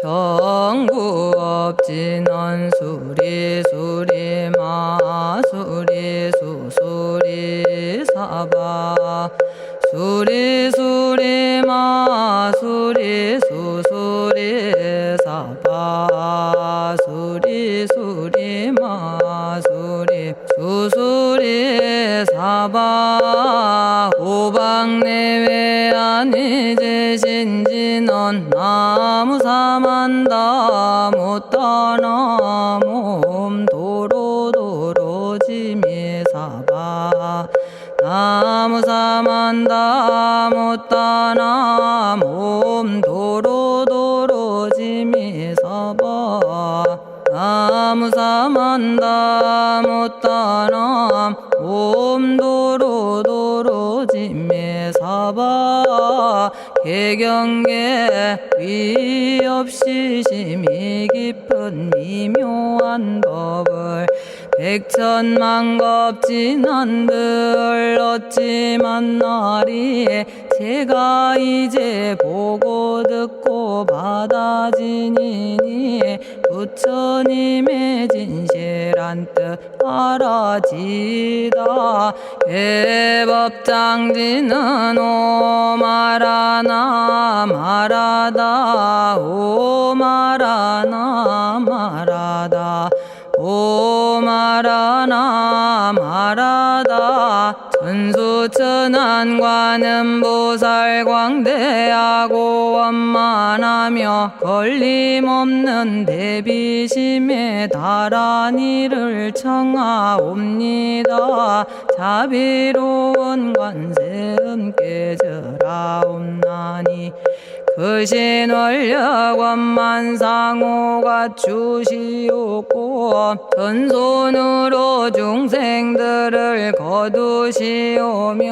정구업진원 수리 수리 마수리 수수리 사바 수리 수리 마수리 수수리 사바 수리 수리 마수리 수수리 사바 오방내외 안이제신진원 나무사만다 못다나 몸 도로도로 지미사바 나무사만다 못다나 몸 도로도로 지미사바 나무사만다 못다나 몸 도로도로 지미사바 개경계 위 없이 심히 깊은 미묘한 법을 백천만겁진한들 어찌 만나리 제가 이제 보고 듣고 받아지니니 부처님의 진실한 뜻 알아지다 대법장지는 오마라나 마라다 오마라나 마라다 오마라나 마라다 천수천안관음보살 광대하고 원만하며 걸림없는 대비심에 달한 이를 청하옵니다. 자비로운 관세음께 절하옵나니 크신 원력 원만상호가 주시옵고 전손으로 중생들을 거두시오며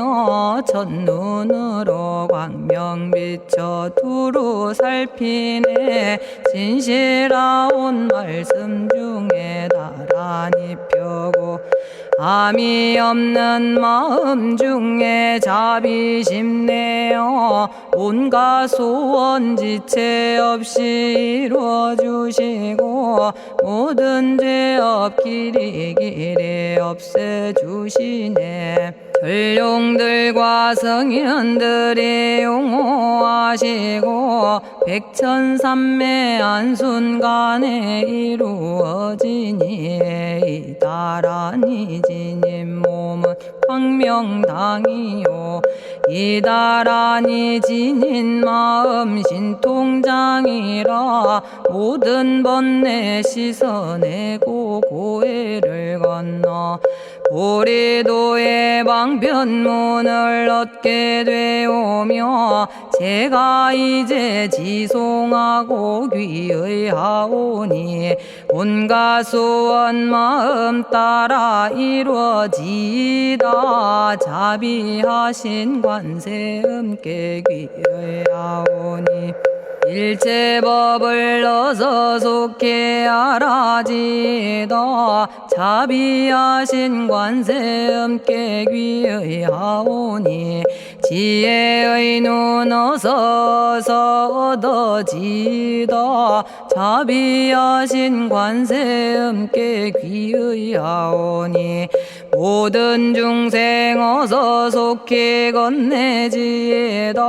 첫눈으로 광명 비쳐 두루 살피네 진실하온 말씀 중에 나란히 펴고 암이 없는 마음 중에 자비심 내어 온갖 소원 지체 없이 이루어주시고 모든 죄업 길이 없애주시네. 전룡들과 성현들이 용호하시고 백천삼매 한순간에 이루어지니 이다라니 지님 몸은 광명당이요 이다라니 지닌 마음 신통장이라 모든 번뇌 씻어내고 고해를 건너 보리도의 방편문을 얻게 되오며 제가 이제 지송하고 귀의하오니 온갖 소원 마음 따라 이루어지다 자비하신 관세음께 귀의하오니 일체법을 어서 속히 알아지다 자비하신 관세음께 귀의하오니 지혜의 눈 어서 얻어지다 자비하신 관세음께 귀의하오니 모든 중생 어서 속히 건네지다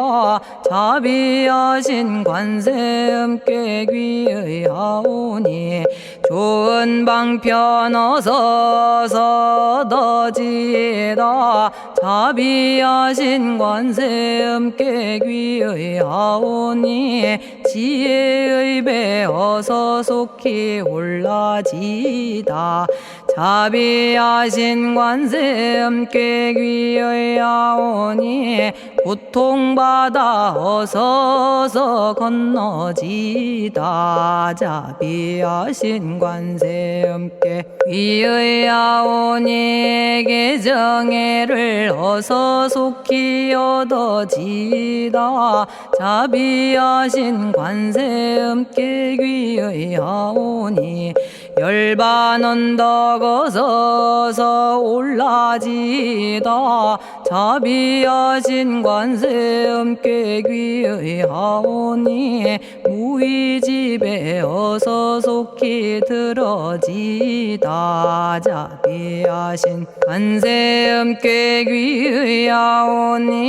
자비하신 관세음께 귀의하오니 좋은 방편 어서 얻어지다 자비하신 관세음께 귀의하오니 지혜의 배 어서 속히 올라지다 자비하신 관세음께 귀의하오니 고통받아 어서 건너지다 자비하신 관세음께 귀의하오니 개정애를 어서 속히 얻어지다 자비하신 관세음께 귀의하오니 열반 언덕 어서서 올라지다 자비하신 관세 음께 귀의하오니 무의집에 어서 속히 들어지다 자비하신 관세 음께 귀의하오니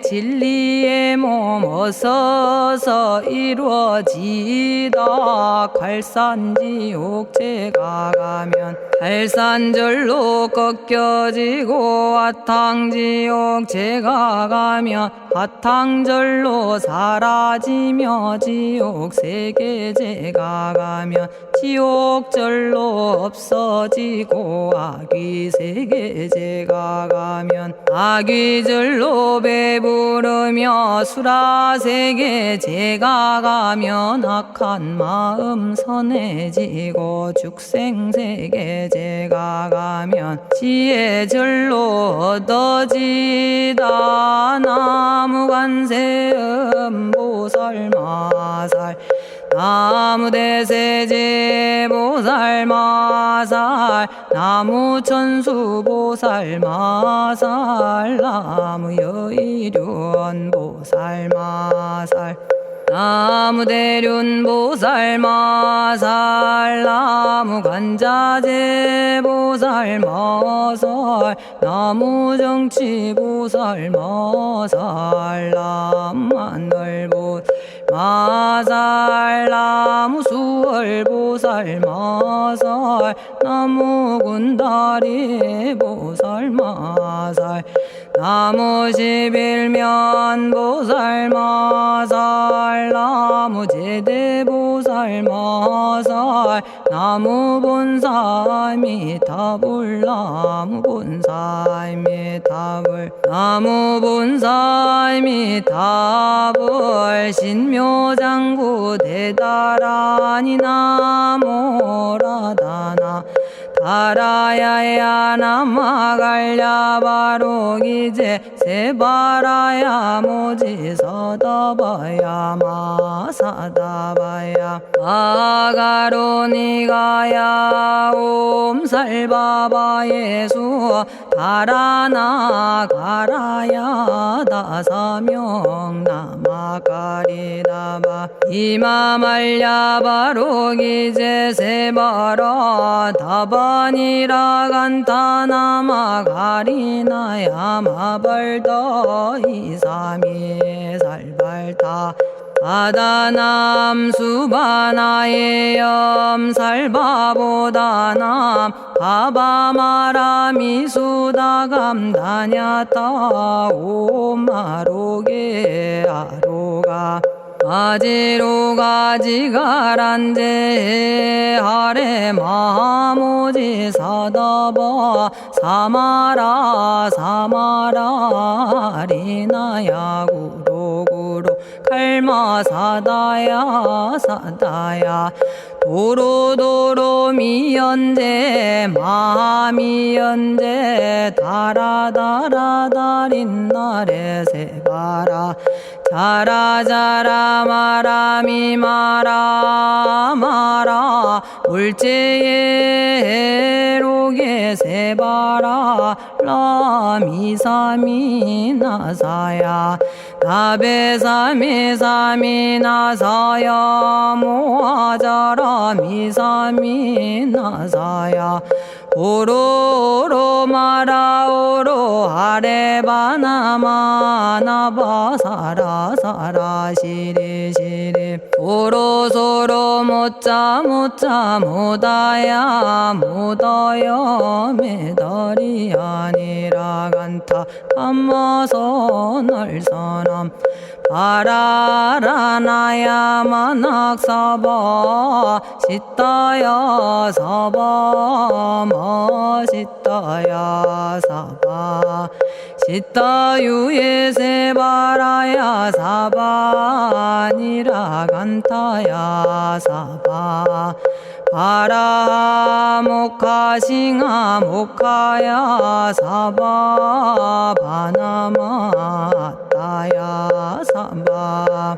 진리의 몸 어서서 이루어지다 갈산지옥 제가 가면 갈산절로 꺾여지고 화탕지옥 제가 가면 화탕절로 사라지며 지옥 세계 제가 가면 지옥절로 없어지고 아귀 세계 제가 가면 아귀절로 배부르며 수라 세계 제가 가면 악한 마음 선해지고 죽생 세계 제가 가면 지혜절로 얻어지다 나무관세음 보살마살 나무대세제 보살마살 나무천수 보살마살 나무여의륜 보살마살 나무대륜 보살마살 나무관자재 보살마살 나무정치 보살마살 나무하늘 보살마살 나무수월 보살마살 나무군다리 보살마살 나무십일면 보살마살 나무제대 보살마살 나무본사미타불 나무본사미타불 나무본사미타불 신묘장구 대다라니 나모라다나 다라야야 나마갈야바로기제 세바라야 모지서다바야 마사다바야 마가로니가야 옴살바바예수 다라나 가라야 다사명 나마가리다바 이마말야바로기제 세바라 다바니라 간타나마 가리나야 마발더 이사미 살발타 바다남 수바나의 염살바보다남 바바마라미 수다감다냐타 오마로게 아로가 아지로가 지가란제 하레 마모지 사다바 사마라 사마라 리나야 구로구로 칼마 사다야 사다야 도로도로 미연제 마미연제 다라다라다린나레 세바라 자라자라 마라미 마라 울제에 로게 세바라 라미사미 나사야 나베사미사미 나사야 모아자라 미사미 나사야 오로로 마라오로 아레바나마 나바사라 사라 시리 시리 오로소로 못자 못자 못다야 못다야 메달이 아니라 간타 담마서 날사람 바라라나야 만학사바 시타야 사바 마시타야 사바 시타유예 세바라야 사바니라 간타야 사바 바라 모카싱아 모카야 사바 바나마 따야 사바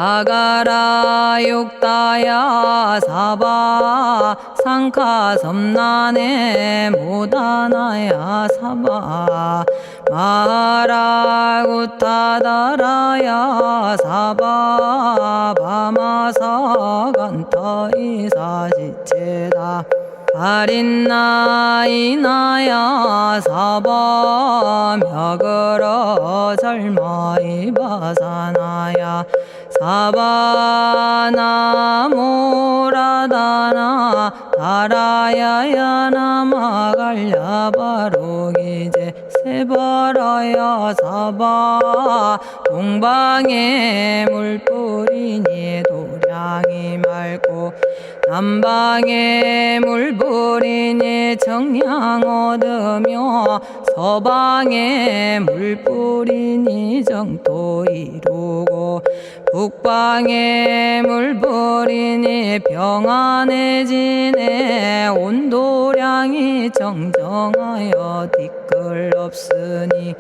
자가라 육다야 사바 상카 섬난에 모다나야 사바 마라구타다라야 사바 바마사간타 이사지체다 아린나이나야 사바 며그러 절마이바사나야 사바나모라다나 다라야야 나마갈야바로기제 세바라야 사바 동방에 물뿌리니 도량이 맑고 남방에 물뿌리니 정량 얻으며 서방에 물뿌리니 정토 이루고 북방에 물뿌리니 평안해지네 온도량이 정정하여 뒤끌 없으니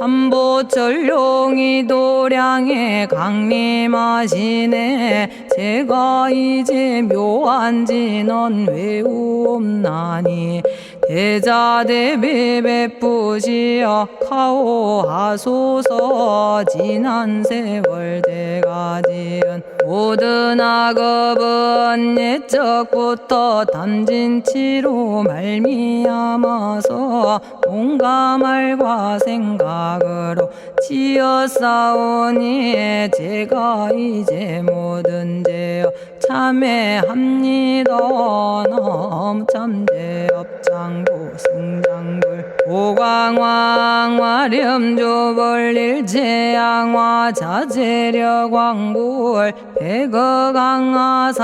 삼보철룡이 도량에 강림하시네 제가 이제 묘한 진언 외우옵나니 대자대비 베푸시어 카오하소서 지난 세월 제가 지은 모든 악업은 옛적부터 탐진치로 말미암아서 온갖 말과 생각으로 지었사오니 제가 이제 모든 죄업 참회합니다. 넘참죄업장고 승장불 오광왕 화렴조벌 일체양화 자재력왕불 백어강하사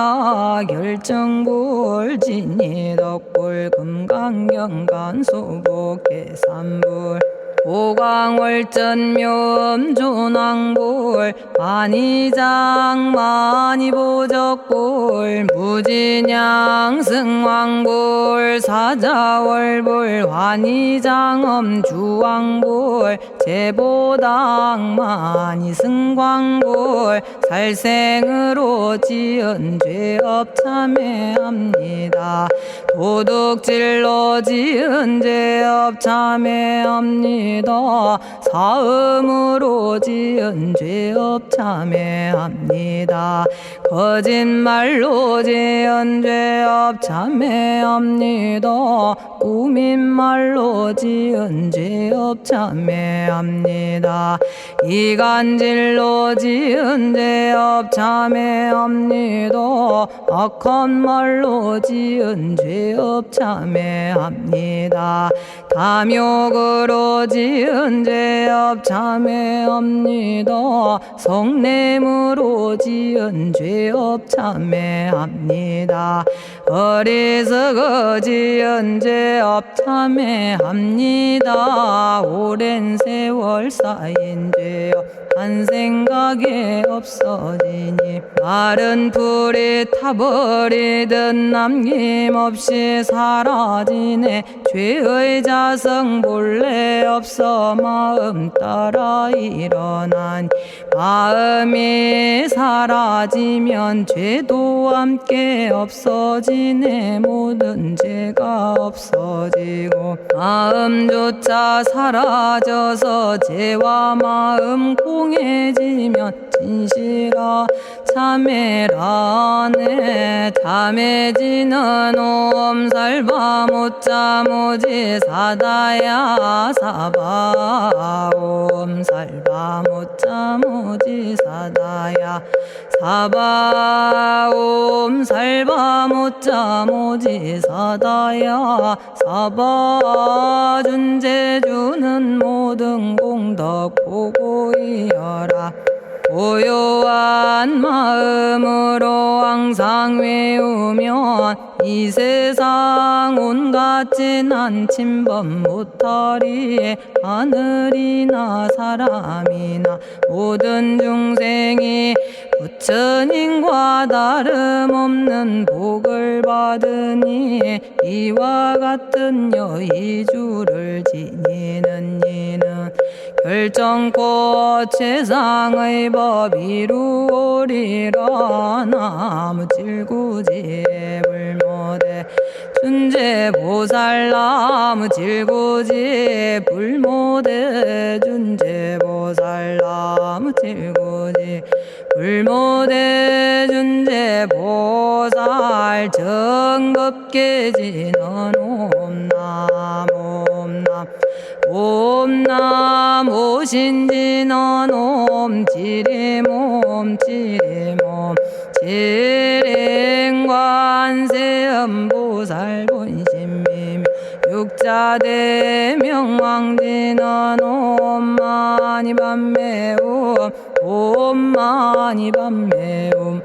결정불 진이덕불 금강경간 수복계산불 오광월전묘음존왕불 안이장 만이보적불 무진양승왕불 사자월불 환희장엄주왕불 제보당 만이승광불 살생으로 지은 죄업 참회합니다. 도둑질로 지은 죄업 참회합니다. 사음으로 지은 죄업 참회합니다. 거짓말로 지은 죄업 참회합니다. 꾸민말로 지은 죄업 참회합니다. 이간질로 지은 죄업 참회합니다. 악한 말로 지은 죄업 참회합니다. 탐욕으로 지은 죄업 참회합니다. 성냄으로 지은 죄업 참회합니다. 어리석어 지은 죄업 참회합니다. 오랜 세월 쌓인 죄업 한 생각에 없어지니 마른 풀이 타버리듯 남김없이 사라지네. 죄의 자성 본래 없어 마음 따라 일어나니 마음이 사라지면 죄도 함께 없어지네. 모든 죄가 없어지고 마음조차 사라져서 죄와 마음 공해지면 진실아 참회라네. 참해지는 옴살바 못자모지 사다야 사바 옴살바 못자모지 사다야 사바 옴살바 못자모지 사다야 사바 준재주는 모든 공덕 보고이여라. 고요한 마음으로 항상 외우면 이 세상 온갖 진한 침범 못하리 하늘이나 사람이나 모든 중생이 부처님과 다름없는 복을 받으니 이와 같은 여의주를 지니는 이는 결정코 최상의 법 이루오리라. 나무질구지 불모대 준재보살 나무질구지 불모대 준재보살 나무질구지 불모대 준재보살 정법계지는 옴남 옴남 옴남 오신지는 옴 지리몸 지리몸 지랭관세음보살 본심미며 육자대명왕지는 옴마니밤매옴 옴마니밤매옴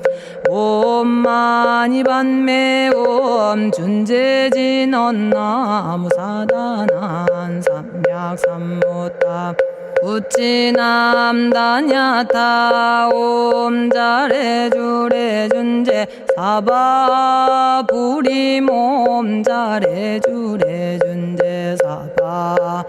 옴마니밤매옴 준재진언 나무사단한 삼약삼무탑 우치남다냐타 옴자레주레 준재 사바 부리몸 자레주레 준재 사바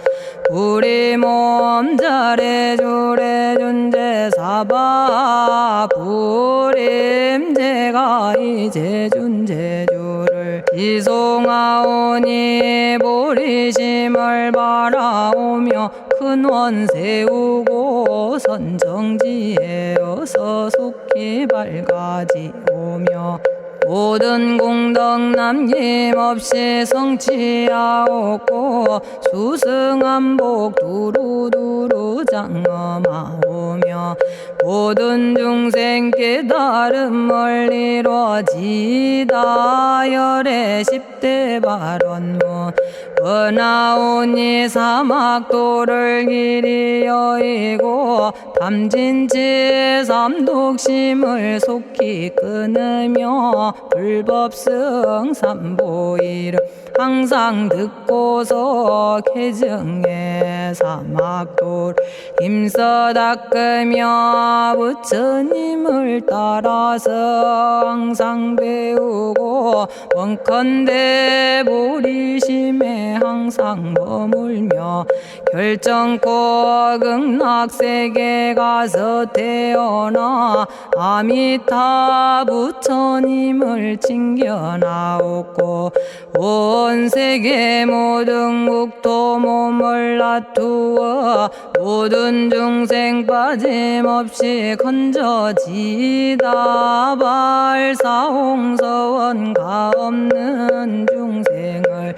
부리몸 자레주레 준재 사바 부림 제가 이제 준재주를 지송하오니 보리심을 바라오며 큰 원 세우고 선정지에 어서 속히 밝아지오며 모든 공덕 남김없이 성취하옵고 수승한복 두루두루 장엄하오며 모든 중생 깨달음을 이루어지다 열의 10대 발언문 원하오니 사막도를 길이 여의고 담진치 삼독심을 속히 끊으며 불법승 삼보이를 항상 듣고서 개정해 사막도를 힘써 닦으며 부처님을 따라서 항상 배우고 원컨대 보리심에 항상 머물며 결정코 극락세계 가서 태어나 아미타 부처님을 챙겨나오고 온 세계 모든 국토 몸을 놔두어 모든 중생 빠짐없이 건져지다 발사홍서원 가없는 중생을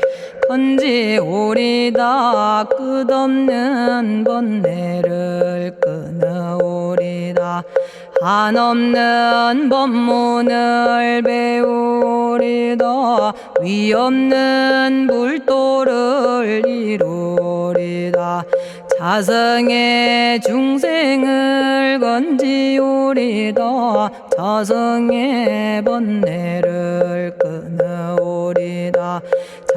건지오리다 끝없는 번뇌를 끊어오리다 한없는 법문을 배우리다 위없는 불도를 이루리다 자성의 중생을 건지오리다 자성의 번뇌를 끊어오리다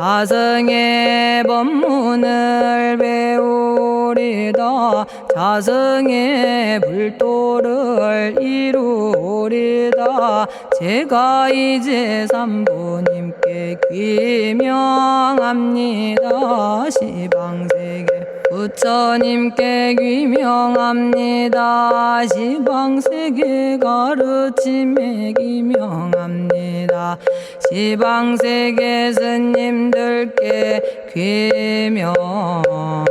자성의 법문을 배우리다 자성의 불도를 이루리다 제가 이제 삼부님께 귀명합니다 시방세계 부처님께 귀명합니다 시방세계 가르침에 귀명합니다 시방세계 스님들께 귀명합니다.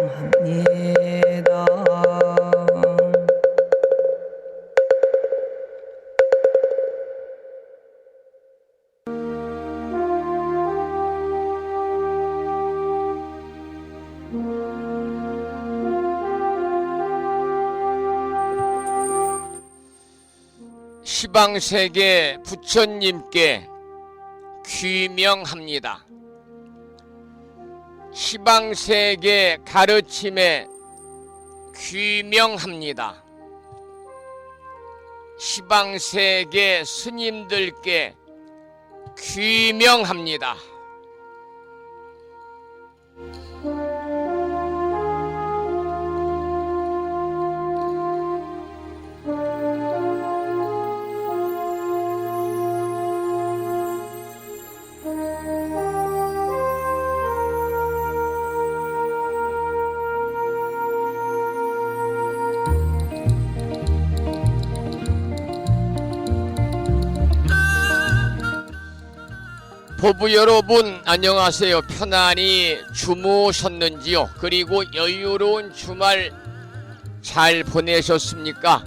시방세계 부처님께 귀명합니다. 시방세계 가르침에 귀명합니다. 시방세계 스님들께 귀명합니다. 보부 여러분 안녕하세요. 편안히 주무셨는지요? 그리고 여유로운 주말 잘 보내셨습니까?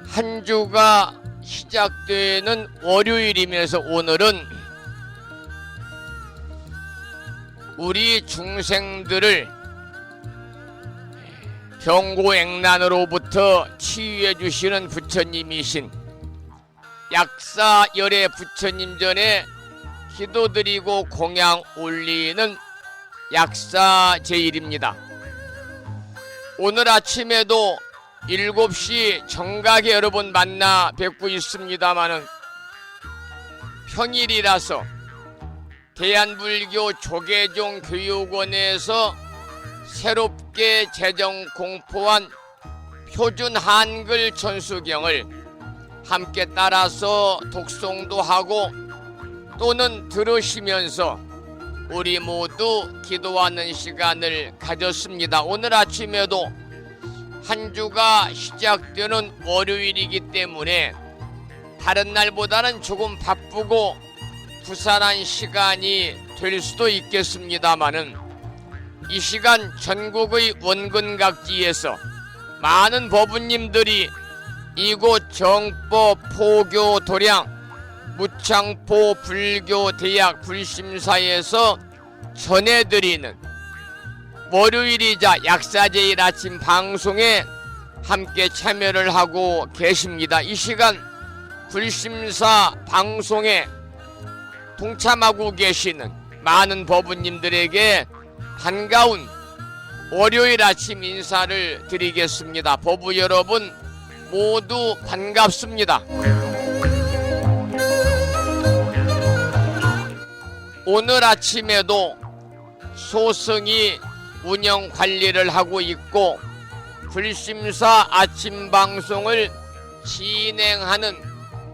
한 주가 시작되는 월요일이면서 오늘은 우리 중생들을 병고액난으로부터 치유해 주시는 부처님이신 약사열애 부처님 전에 기도드리고 공양 올리는 약사제일입니다. 오늘 아침에도 7시 정각에 여러분 만나 뵙고 있습니다마는 평일이라서 대한불교 조계종 교육원에서 새롭게 제정 공포한 표준 한글 전수경을 함께 따라서 독송도 하고 또는 들으시면서 우리 모두 기도하는 시간을 가졌습니다. 오늘 아침에도 한 주가 시작되는 월요일이기 때문에 다른 날보다는 조금 바쁘고 부산한 시간이 될 수도 있겠습니다마는 이 시간 전국의 원근각지에서 많은 법부님들이 이곳 정법 포교 도량 무창포 불교대학 불심사에서 전해드리는 월요일이자 약사제일 아침 방송에 함께 참여를 하고 계십니다. 이 시간 불심사 방송에 동참하고 계시는 많은 법부님들에게 반가운 월요일 아침 인사를 드리겠습니다. 법부 여러분 모두 반갑습니다. 오늘 아침에도 소승이 운영 관리를 하고 있고 불심사 아침 방송을 진행하는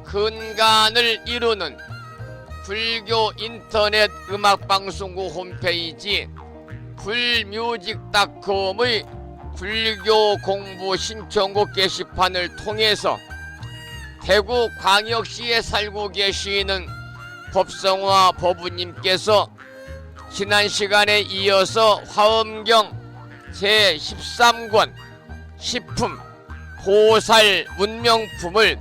근간을 이루는 불교 인터넷 음악방송국 홈페이지 불뮤직닷컴의 불교 공부 신청곡 게시판을 통해서 대구 광역시에 살고 계시는 법성화 법부님께서 지난 시간에 이어서 화엄경 제13권 시품 보살 문명품을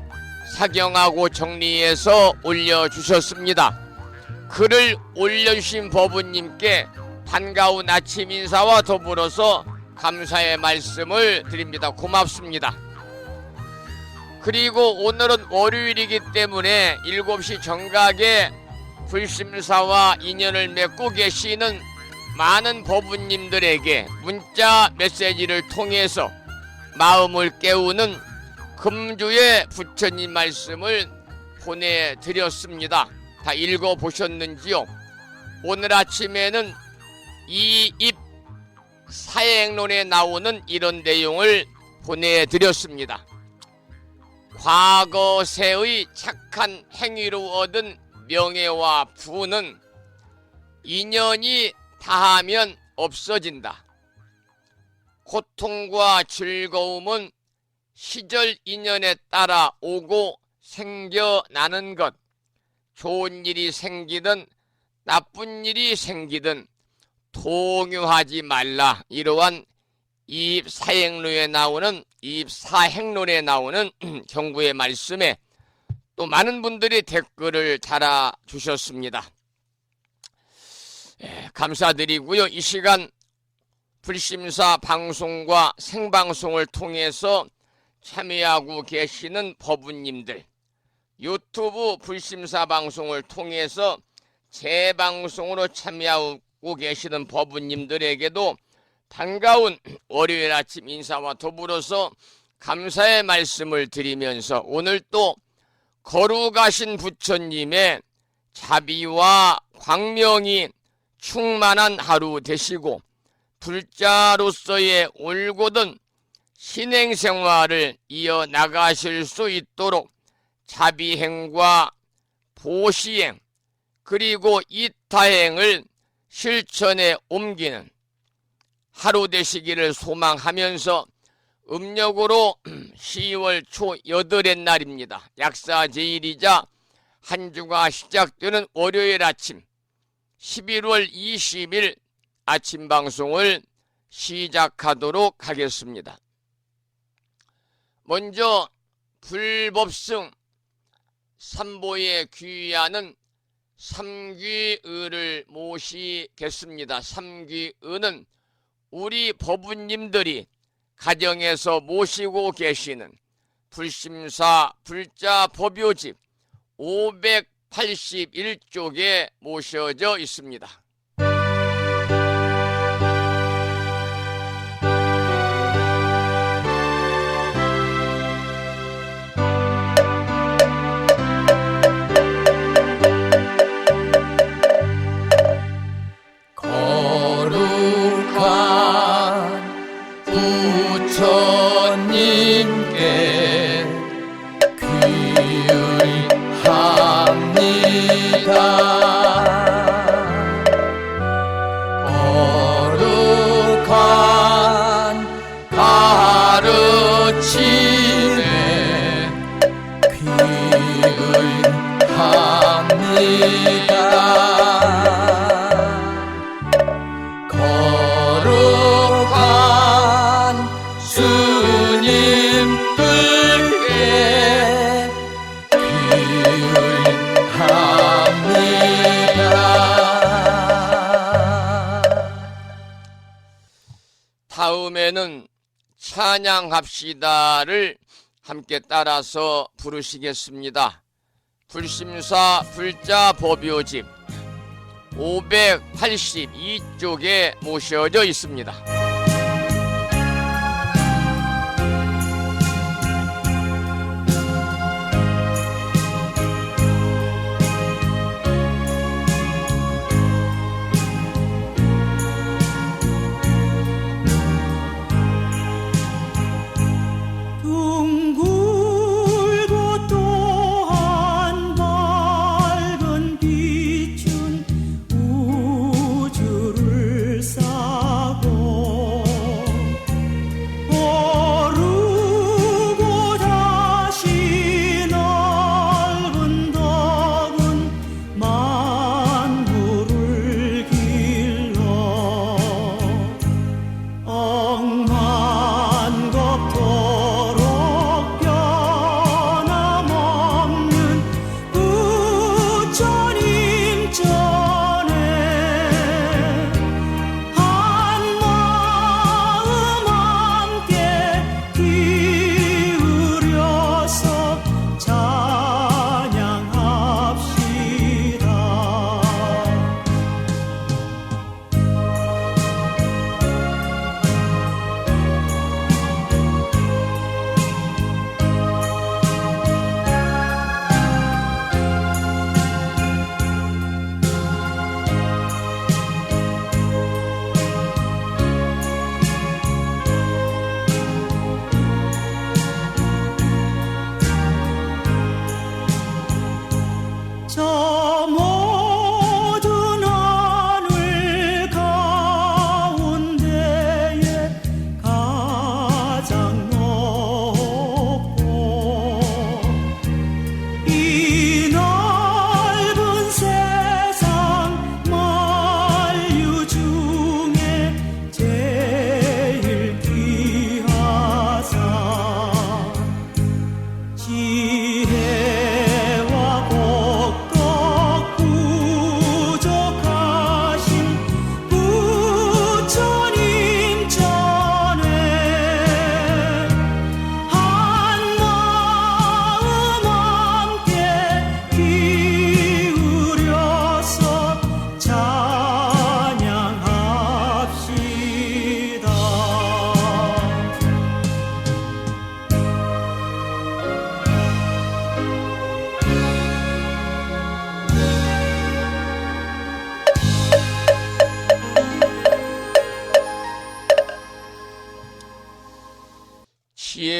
사경하고 정리해서 올려주셨습니다. 글을 올려주신 법부님께 반가운 아침 인사와 더불어서 감사의 말씀을 드립니다. 고맙습니다. 그리고 오늘은 월요일이기 때문에 7시 정각에 불심사와 인연을 맺고 계시는 많은 법부님들에게 문자 메시지를 통해서 마음을 깨우는 금주의 부처님 말씀을 보내드렸습니다. 다 읽어보셨는지요? 오늘 아침에는 이입 사행론에 나오는 이런 내용을 보내드렸습니다. 과거세의 착한 행위로 얻은 명예와 부는 인연이 다하면 없어진다. 고통과 즐거움은 시절 인연에 따라 오고 생겨나는 것. 좋은 일이 생기든 나쁜 일이 생기든 동요하지 말라. 이러한 이입사행론에 나오는 이입사행론에 나오는 경구의 말씀에 또 많은 분들이 댓글을 달아주셨습니다. 감사드리고요. 이 시간 불심사 방송과 생방송을 통해서 참여하고 계시는 법부님들, 유튜브 불심사 방송을 통해서 재방송으로 참여하고 계시는 법부님들에게도 반가운 월요일 아침 인사와 더불어서 감사의 말씀을 드리면서 오늘 또 거룩하신 부처님의 자비와 광명이 충만한 하루 되시고 불자로서의 올곧은 신행생활을 이어나가실 수 있도록 자비행과 보시행 그리고 이타행을 실천에 옮기는 하루 되시기를 소망하면서 음력으로 10월 초 8의 날입니다. 약사제일이자 한 주가 시작되는 월요일 아침 11월 20일 아침 방송을 시작하도록 하겠습니다. 먼저 불법승 삼보에 귀의하는 삼귀의를 모시겠습니다. 삼귀의는 우리 법우님들이 가정에서 모시고 계시는 불심사 불자 법요집 581쪽에 모셔져 있습니다. 거룩한 부처님께 귀의합니다. 거룩한 가르침에 귀의합니다. 거룩한 스님들께 귀의합니다. 다음에는 찬양합시다를 함께 따라서 부르시겠습니다. 불심사 불자 법요집 582쪽에 모셔져 있습니다. 둥글고 또한 밝은 빛은 우주를 싸고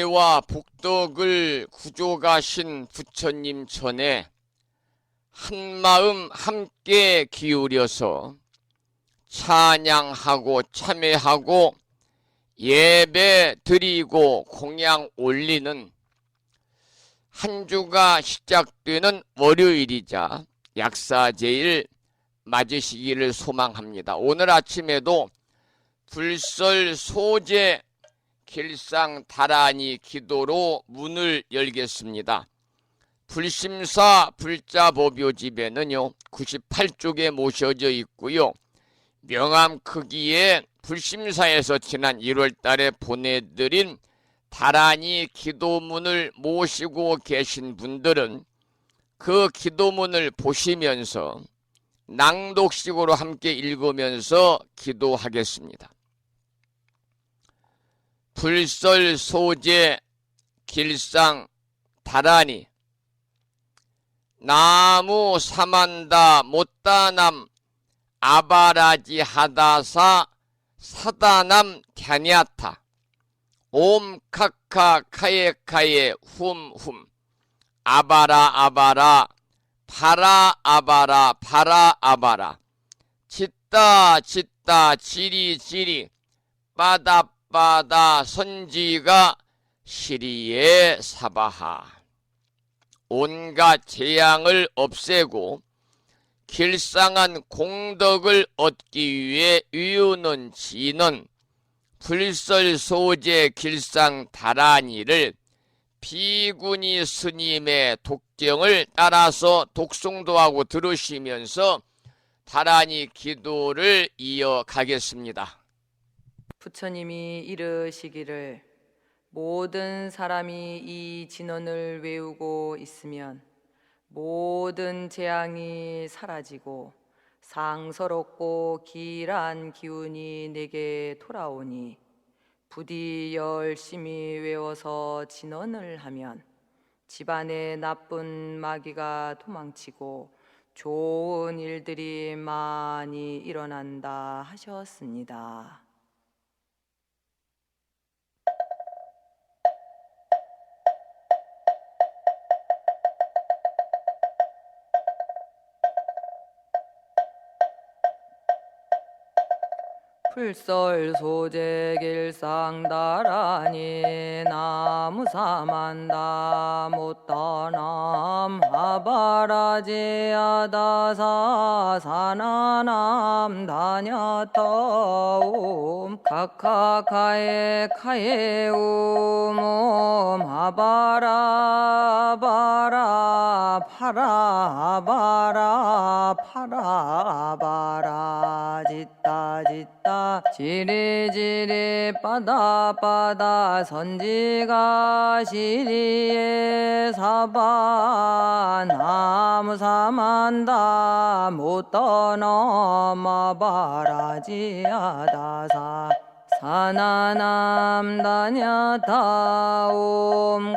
은혜와 복덕을 구족하신 부처님 전에 한마음 함께 기울여서 찬양하고 참회하고 예배 드리고 공양 올리는 한 주가 시작되는 월요일이자 약사제일 맞으시기를 소망합니다. 오늘 아침에도 불설 소제 길상 다라니 기도로 문을 열겠습니다. 불심사 불자법요집에는요 98쪽에 모셔져 있고요. 명암 크기에 불심사에서 지난 1월 달에 보내드린 다라니 기도문을 모시고 계신 분들은 그 기도문을 보시면서 낭독식으로 함께 읽으면서 기도하겠습니다. 불설 소제 길상 다라니 나무 사만다 못다남 아바라지 하다사 사다남 갸냐타 옴 카카 카예 훔훔 아바라 아바라 파라 아바라 파라 아바라 짓다 짓다 지리 지리 빠다 빠다 선지가 시리에 사바하 온갖 재앙을 없애고 길상한 공덕을 얻기 위해 이유는 지는 불설소제 길상 다라니를 비구니 스님의 독경을 따라서 독송도 하고 들으시면서 다라니 기도를 이어가겠습니다. 부처님이 이르시기를 모든 사람이 이 진언을 외우고 있으면 모든 재앙이 사라지고 상서롭고 길한 기운이 내게 돌아오니 부디 열심히 외워서 진언을 하면 집안에 나쁜 마귀가 도망치고 좋은 일들이 많이 일어난다 하셨습니다. 불설 소제 길상 다라니 나무 사만다 못다남 하바라지 아다사 사나남 다냐타옴 카카카에 카에 우몸 하바라 바라 파라 바라 파라 바라 짓다 짓다 지리지리 빠다빠다 선지가 시리에 사바 나무 사만다 못 떠넘어 바라지아다사 사나남 다냐타옴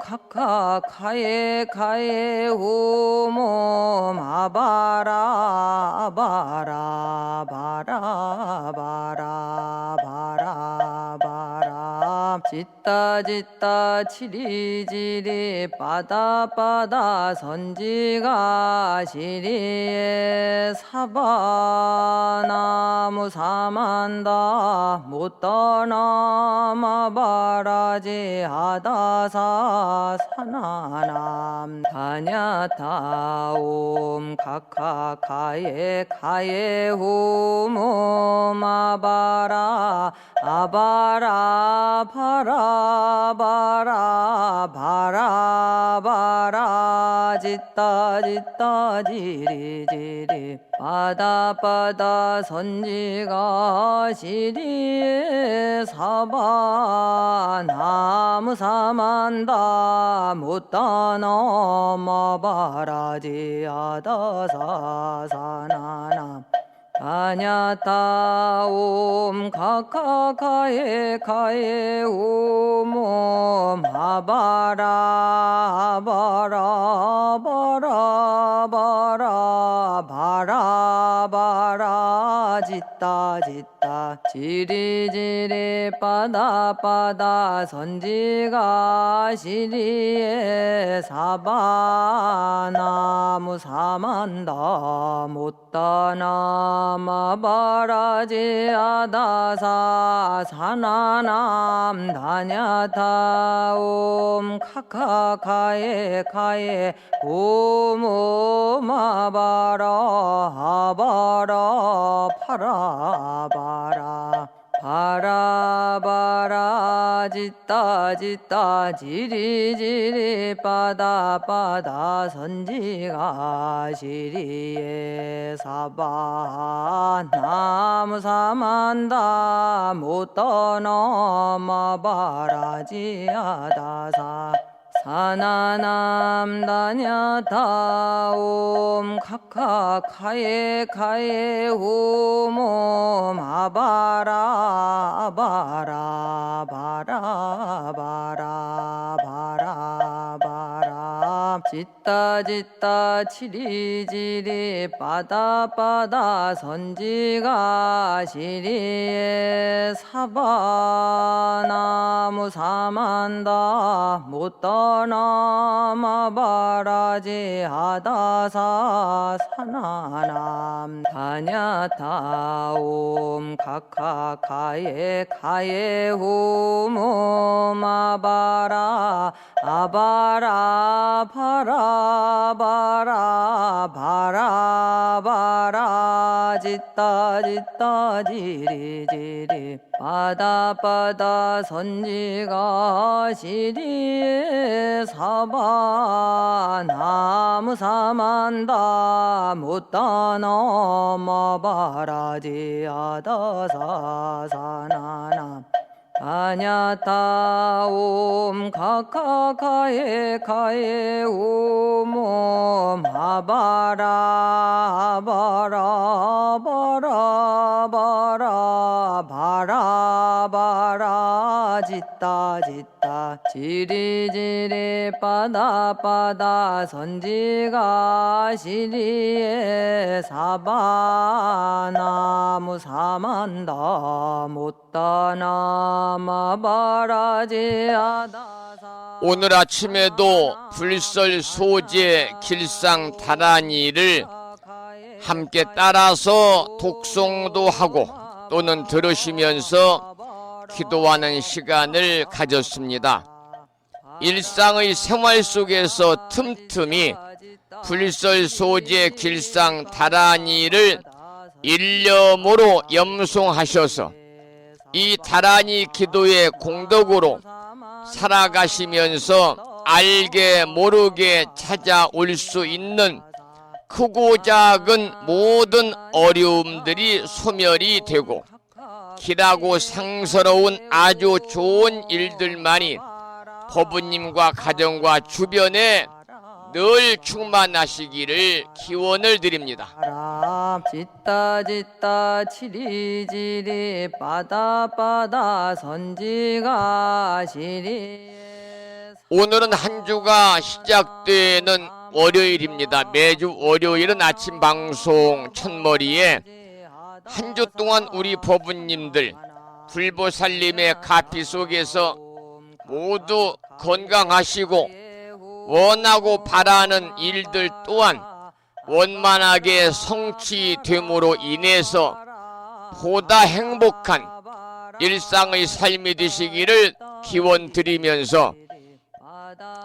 카카카에 카에 후몸 아바라 아바라 바라 바라 바라 바라 짓다 짓다 지리지리 빠다빠다 선지가 시리에 사바 나무 사만다 못 떠넘어 바라지 아다사 사나남 다냐타옴 카카카에 카에 후몸 아바라 아바라 바라 바라 바라 바라 짓다 짓다 지리지리 빠다빠다 선지가 시리에 사바 나무 사만다 못 떠넘어 바라지 아다사 사나남 다냐타 옴 카카카에 카에 오모 마바라 바라 바라 바라 바라 바라 짓다 짓다 지리지리 빠다 빠다 선지가 시리에 사바나무 사만다 못다나 마바라지 아다사 사나남 다냐타 옴 카카카에 카에 오모 마바라 아바라 파라바라 바라바라 짓다 짓다 지리지리 빠다 빠다 선지가 시리에 사바 나무 사만다 못 떠넘어 바라지아다사 사나남 다냐타 옴 카카카에 카에 오모 아바라 아바라 바라 바라 바라 바라 짓다 짓다 지리지리 빠다 빠다 선지가 시리에 사바나무 사만다 못 떠넘어 바라지 아다사 사나남 다냐타 옴 카카카에 카에 오모 마바라 아바라 바라 바라 바라 바라 짓다 짓다 지리지리 빠다 빠다 선지가 시리에 사바 나무 사만다 못 떠넘어 바라지 아다사 사나나 다냐타 옴 카카카에 카에 오모 아바라 바라 바라 바라 바라 바라 짓다 짓다 지리지리 빠다 빠다 선지가 시리에 사바 나무 사만다 못 떠넘어 바라지 아다사 오늘 아침에도 불설 소재 길상 다란이를 함께 따라서 독송도 하고 또는 들으시면서 기도하는 시간을 가졌습니다. 일상의 생활 속에서 틈틈이 불설 소재 길상 다란이를 일념으로 염송하셔서 이 다란이 기도의 공덕으로 살아가시면서 알게 모르게 찾아올 수 있는 크고 작은 모든 어려움들이 소멸이 되고 길하고 상서로운 아주 좋은 일들만이 법부님과 가정과 주변에 늘 충만하시기를 기원을 드립니다. 짓다 짓다 지리지리 빠다 빠다 선지가 시리 오늘은 한 주가 시작되는 월요일입니다. 매주 월요일은 아침 방송 첫머리에 한 주 동안 우리 법부님들 불보살님의 가피 속에서 모두 건강하시고 원하고 바라는 일들 또한 원만하게 성취됨으로 인해서 보다 행복한 일상의 삶이 되시기를 기원드리면서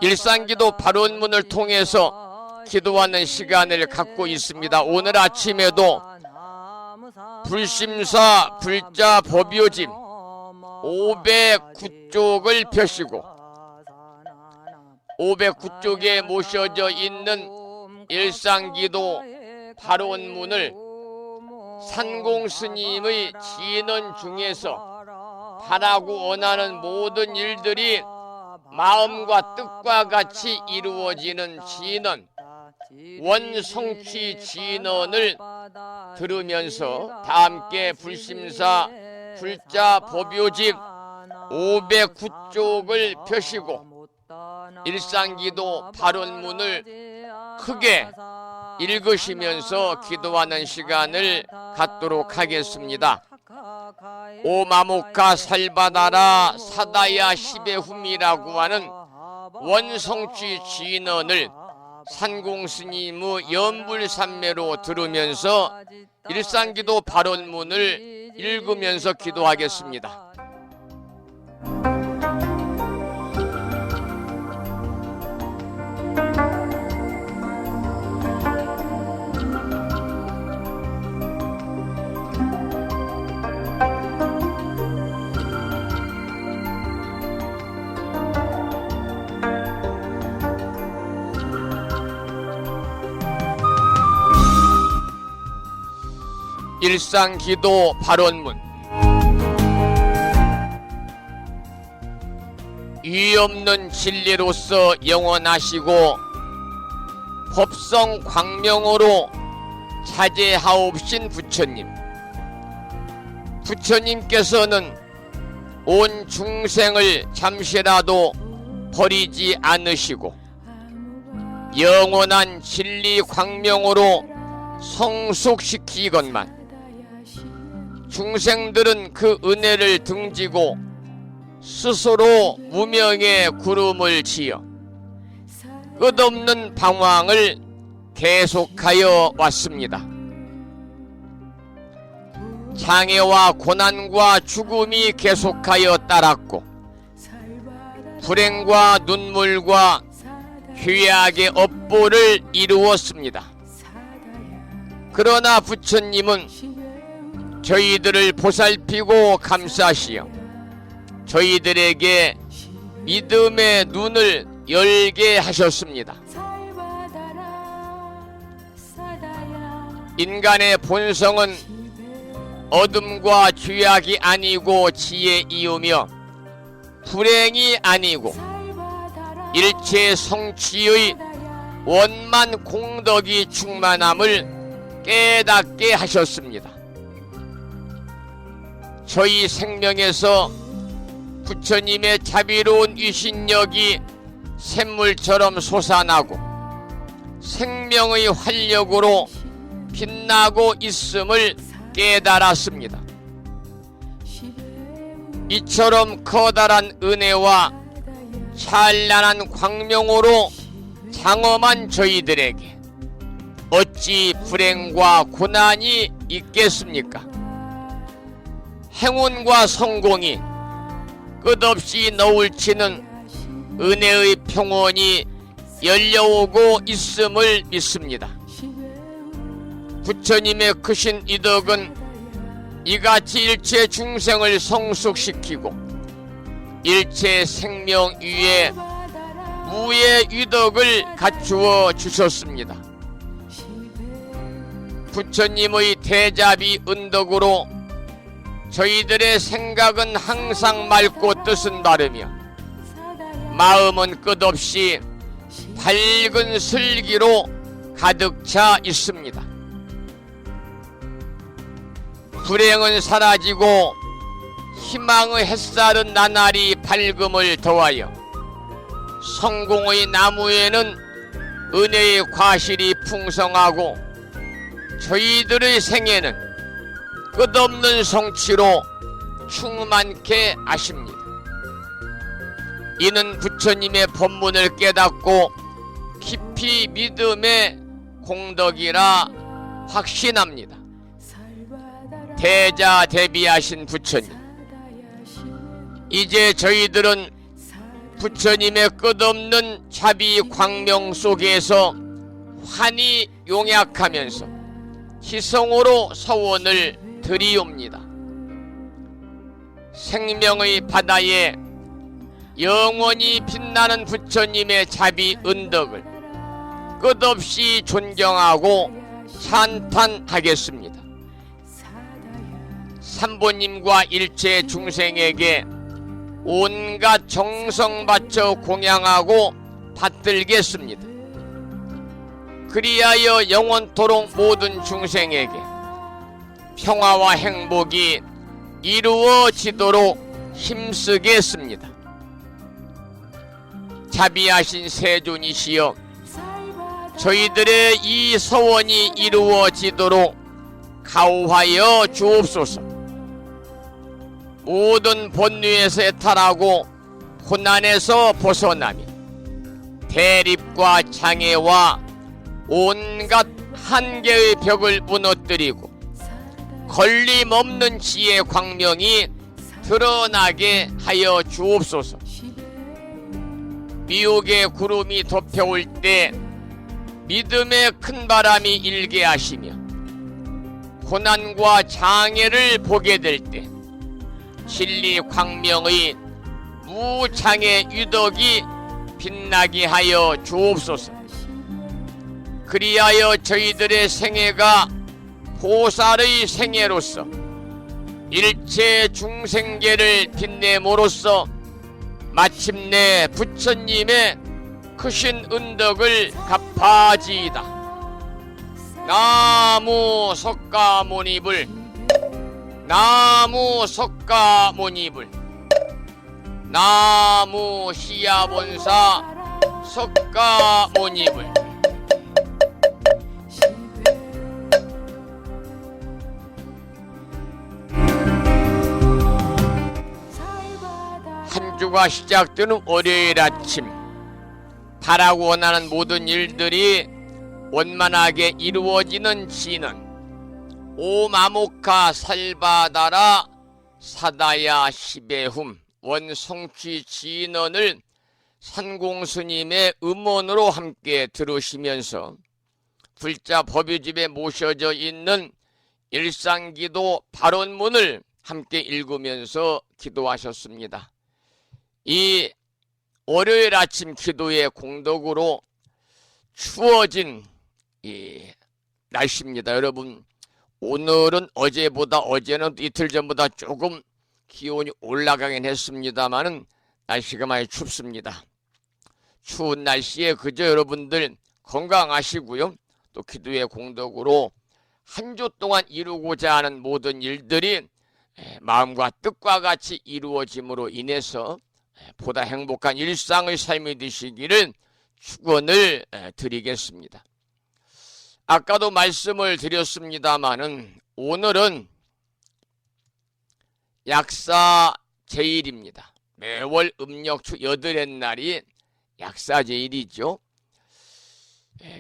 일상기도 발언문을 통해서 기도하는 시간을 갖고 있습니다. 오늘 아침에도 불심사 불자 법요집 509쪽을 펴시고 509쪽에 모셔져 있는 일상기도 발언문을 산공스님의 진언 중에서 바라고 원하는 모든 일들이 마음과 뜻과 같이 이루어지는 진언, 원성취 진언을 들으면서 다 함께 불심사 불자 법요집 509쪽을 펴시고 일상기도 발언문을 크게 읽으시면서 기도하는 시간을 갖도록 하겠습니다. 오마모카 살바다라 사다야 시베훔이라고 하는 원성취 진언을 산공스님의 연불산매로 들으면서 일상기도 발언문을 읽으면서 기도하겠습니다. 일상기도 발언문. 유없는 진리로서 영원하시고 법성 광명으로 자제하옵신 부처님. 부처님께서는 온 중생을 잠시라도 버리지 않으시고 영원한 진리 광명으로 성숙시키건만 중생들은 그 은혜를 등지고 스스로 무명의 구름을 지어 끝없는 방황을 계속하여 왔습니다. 장애와 고난과 죽음이 계속하여 따랐고 불행과 눈물과 죄악의 업보를 이루었습니다. 그러나 부처님은 저희들을 보살피고 감싸시어 저희들에게 믿음의 눈을 열게 하셨습니다. 인간의 본성은 어둠과 죄악이 아니고 지혜이우며 불행이 아니고 일체 성취의 원만 공덕이 충만함을 깨닫게 하셨습니다. 저희 생명에서 부처님의 자비로운 위신력이 샘물처럼 솟아나고 생명의 활력으로 빛나고 있음을 깨달았습니다. 이처럼 커다란 은혜와 찬란한 광명으로 장엄한 저희들에게 어찌 불행과 고난이 있겠습니까? 행운과 성공이 끝없이 너울치는 은혜의 평원이 열려오고 있음을 믿습니다. 부처님의 크신 이덕은 이같이 일체 중생을 성숙시키고 일체 생명 위에 무의 유덕을 갖추어 주셨습니다. 부처님의 대자비 은덕으로 저희들의 생각은 항상 맑고 뜻은 바르며 마음은 끝없이 밝은 슬기로 가득 차 있습니다. 불행은 사라지고 희망의 햇살은 나날이 밝음을 더하여 성공의 나무에는 은혜의 과실이 풍성하고 저희들의 생애는 끝없는 성취로 충만케 하십니다. 이는 부처님의 법문을 깨닫고 깊이 믿음의 공덕이라 확신합니다. 대자대비하신 부처님, 이제 저희들은 부처님의 끝없는 자비 광명 속에서 환히 용약하면서 희성으로 서원을 드리옵니다. 생명의 바다에 영원히 빛나는 부처님의 자비 은덕을 끝없이 존경하고 찬탄하겠습니다. 삼보님과 일체 중생에게 온갖 정성 바쳐 공양하고 받들겠습니다. 그리하여 영원토록 모든 중생에게 평화와 행복이 이루어지도록 힘쓰겠습니다. 자비하신 세존이시여, 저희들의 이 서원이 이루어지도록 가호하여 주옵소서. 모든 본류에서 해탈하고 고난에서 벗어나며 대립과 장애와 온갖 한계의 벽을 무너뜨리고 걸림없는 지혜의 광명이 드러나게 하여 주옵소서. 미혹의 구름이 덮여올 때 믿음의 큰 바람이 일게 하시며 고난과 장애를 보게 될 때 진리 광명의 무장의 유덕이 빛나게 하여 주옵소서. 그리하여 저희들의 생애가 보살의 생애로서 일체 중생계를 빛냄으로써 마침내 부처님의 크신 은덕을 갚아지이다. 나무 석가모니불, 나무 석가모니불, 나무 시야본사 석가모니불. 한 주가 시작되는 월요일 아침, 바라고 원하는 모든 일들이 원만하게 이루어지는 진언 오마모카 살바다라 사다야 시베훔 원성취 진언을 산공스님의 음원으로 함께 들으시면서 불자 법유집에 모셔져 있는 일상기도 발언문을 함께 읽으면서 기도하셨습니다. 이 월요일 아침 기도의 공덕으로 추워진 이 날씨입니다. 여러분, 오늘은 어제는 이틀 전보다 조금 기온이 올라가긴 했습니다만은 날씨가 많이 춥습니다. 추운 날씨에 그저 여러분들 건강하시고요. 또 기도의 공덕으로 한 주 동안 이루고자 하는 모든 일들이 마음과 뜻과 같이 이루어짐으로 인해서 보다 행복한 일상의 삶이 되시기를 축원을 드리겠습니다. 아까도 말씀을 드렸습니다마는 오늘은 약사제일입니다. 매월 음력초 8의 날이 약사제일이죠.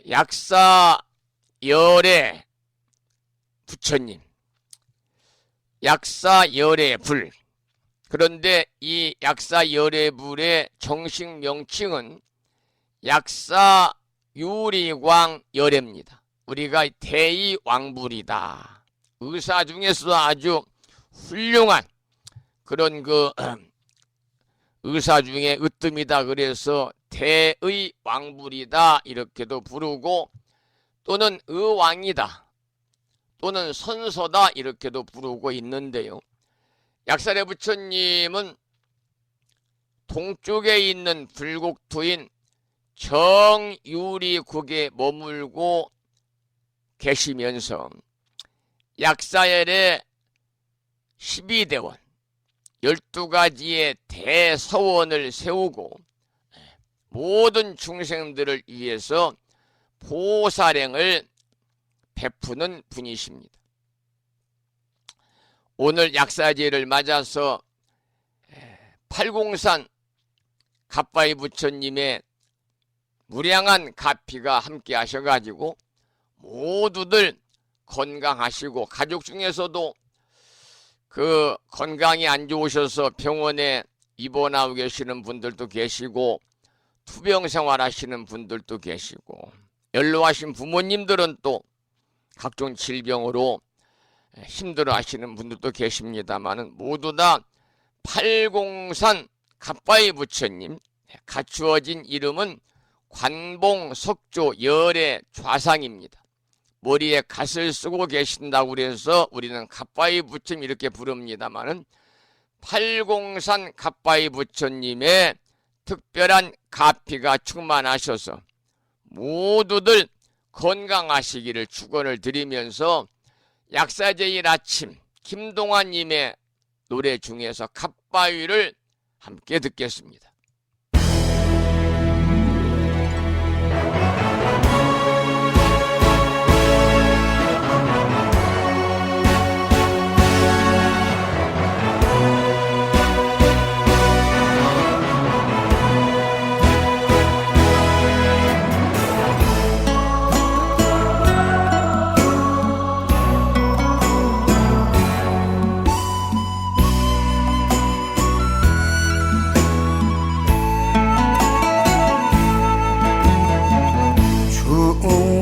약사열의 부처님, 약사열의 불. 그런데 이 약사열의 불의 정식 명칭은 약사유리광열애입니다. 우리가 대의왕불이다. 의사 중에서도 아주 훌륭한 그런 의사 중에 으뜸이다. 그래서 대의왕불이다 이렇게도 부르고, 또는 의왕이다, 또는 선서다 이렇게도 부르고 있는데요. 약사의 부처님은 동쪽에 있는 불국토인 정유리국에 머물고 계시면서 약사열의 12대원 12가지의 대서원을 세우고 모든 중생들을 위해서 보살행을 베푸는 분이십니다. 오늘 약사제를 맞아서 팔공산 갑바이 부처님의 무량한 가피가 함께 하셔가지고 모두들 건강하시고, 가족 중에서도 그 건강이 안 좋으셔서 병원에 입원하고 계시는 분들도 계시고, 투병 생활하시는 분들도 계시고, 연로하신 부모님들은 또 각종 질병으로 힘들어 하시는 분들도 계십니다만은 모두 다 팔공산 갑바이 부처님, 갖추어진 이름은 관봉석조 열의 좌상입니다. 머리에 갓을 쓰고 계신다고 그래서 우리는 갑바이 부처님 이렇게 부릅니다만은 팔공산 갑바이 부처님의 특별한 가피가 충만하셔서 모두들 건강하시기를 축원을 드리면서 약사제일 아침 김동완님의 노래 중에서 갓바위를 함께 듣겠습니다.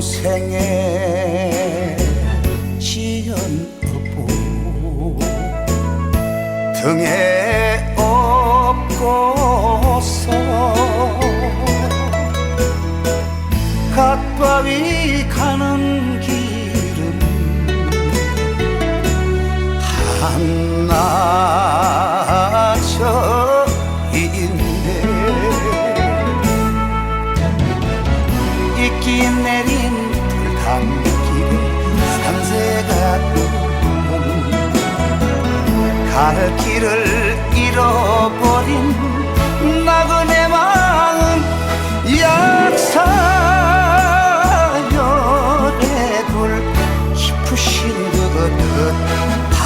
중생에 지연 업고 등에 업고서 갓바위 가는 길은 한나절인데 있기 내린 불담길에 산새가 갈 길을 잃어버린 나그네 마음 약사열의 불 깊으신 그릇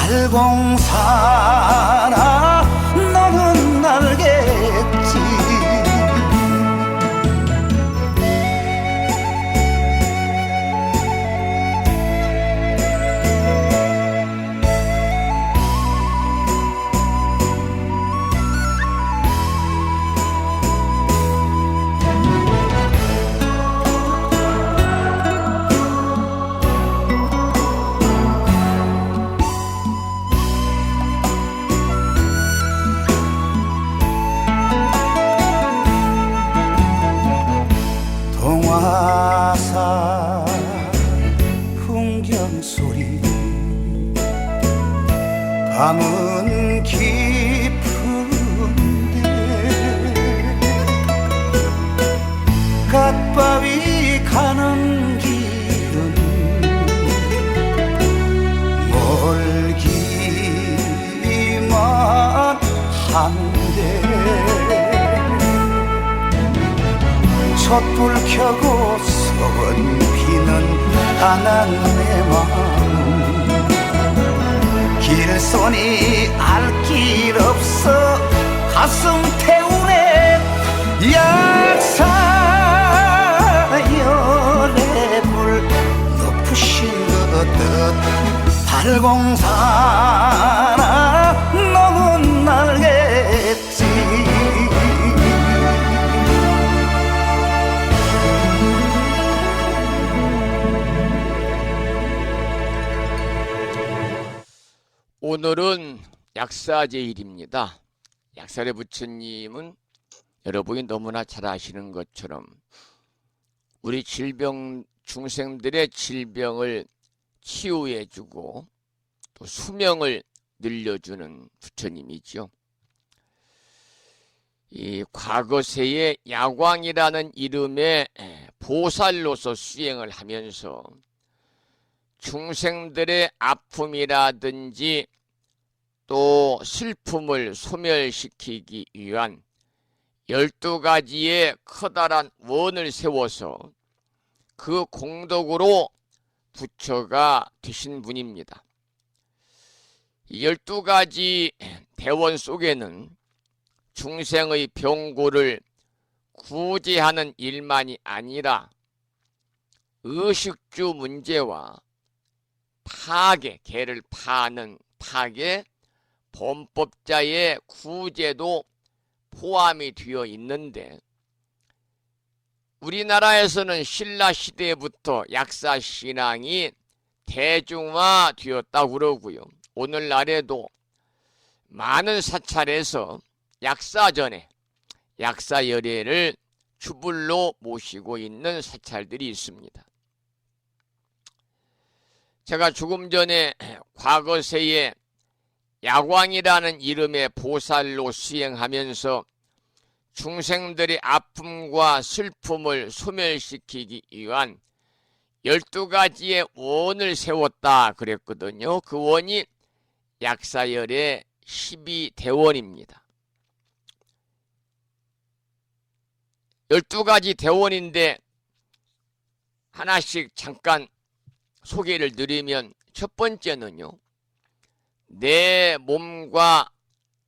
달공사나 너는 알겠지. 동화사 풍경 소리 밤은 깊은데 갓바위 가는 길은 멀기만 한데 촛불 켜고 선 피는 가난 내 마음 길손이 알 길 없어 가슴 태우네 약사열의 불 높으신 그릇 달공사나 너는 알겠지. 오늘은 약사제일입니다. 약사의 부처님은 여러분이 너무나 잘 아시는 것처럼 우리 중생들의 질병을 치유해주고 또 수명을 늘려주는 부처님이죠. 이 과거세의 야광이라는 이름의 보살로서 수행을 하면서 중생들의 아픔이라든지 또 슬픔을 소멸시키기 위한 12가지의 커다란 원을 세워서 그 공덕으로 부처가 되신 분입니다. 이 12가지 대원 속에는 중생의 병고를 구제하는 일만이 아니라 의식주 문제와 파괴, 개를 파는 파괴, 범법자의 구제도 포함이 되어 있는데 우리나라에서는 신라시대부터 약사신앙이 대중화되었다고 그러고요. 오늘날에도 많은 사찰에서 약사전에 약사열애를 주불로 모시고 있는 사찰들이 있습니다. 제가 조금 전에 과거세에 야광이라는 이름의 보살로 수행하면서 중생들의 아픔과 슬픔을 소멸시키기 위한 12가지의 원을 세웠다 그랬거든요. 그 원이 약사열의 12대원입니다. 12가지 대원인데 하나씩 잠깐 소개를 드리면, 첫 번째는요, 내 몸과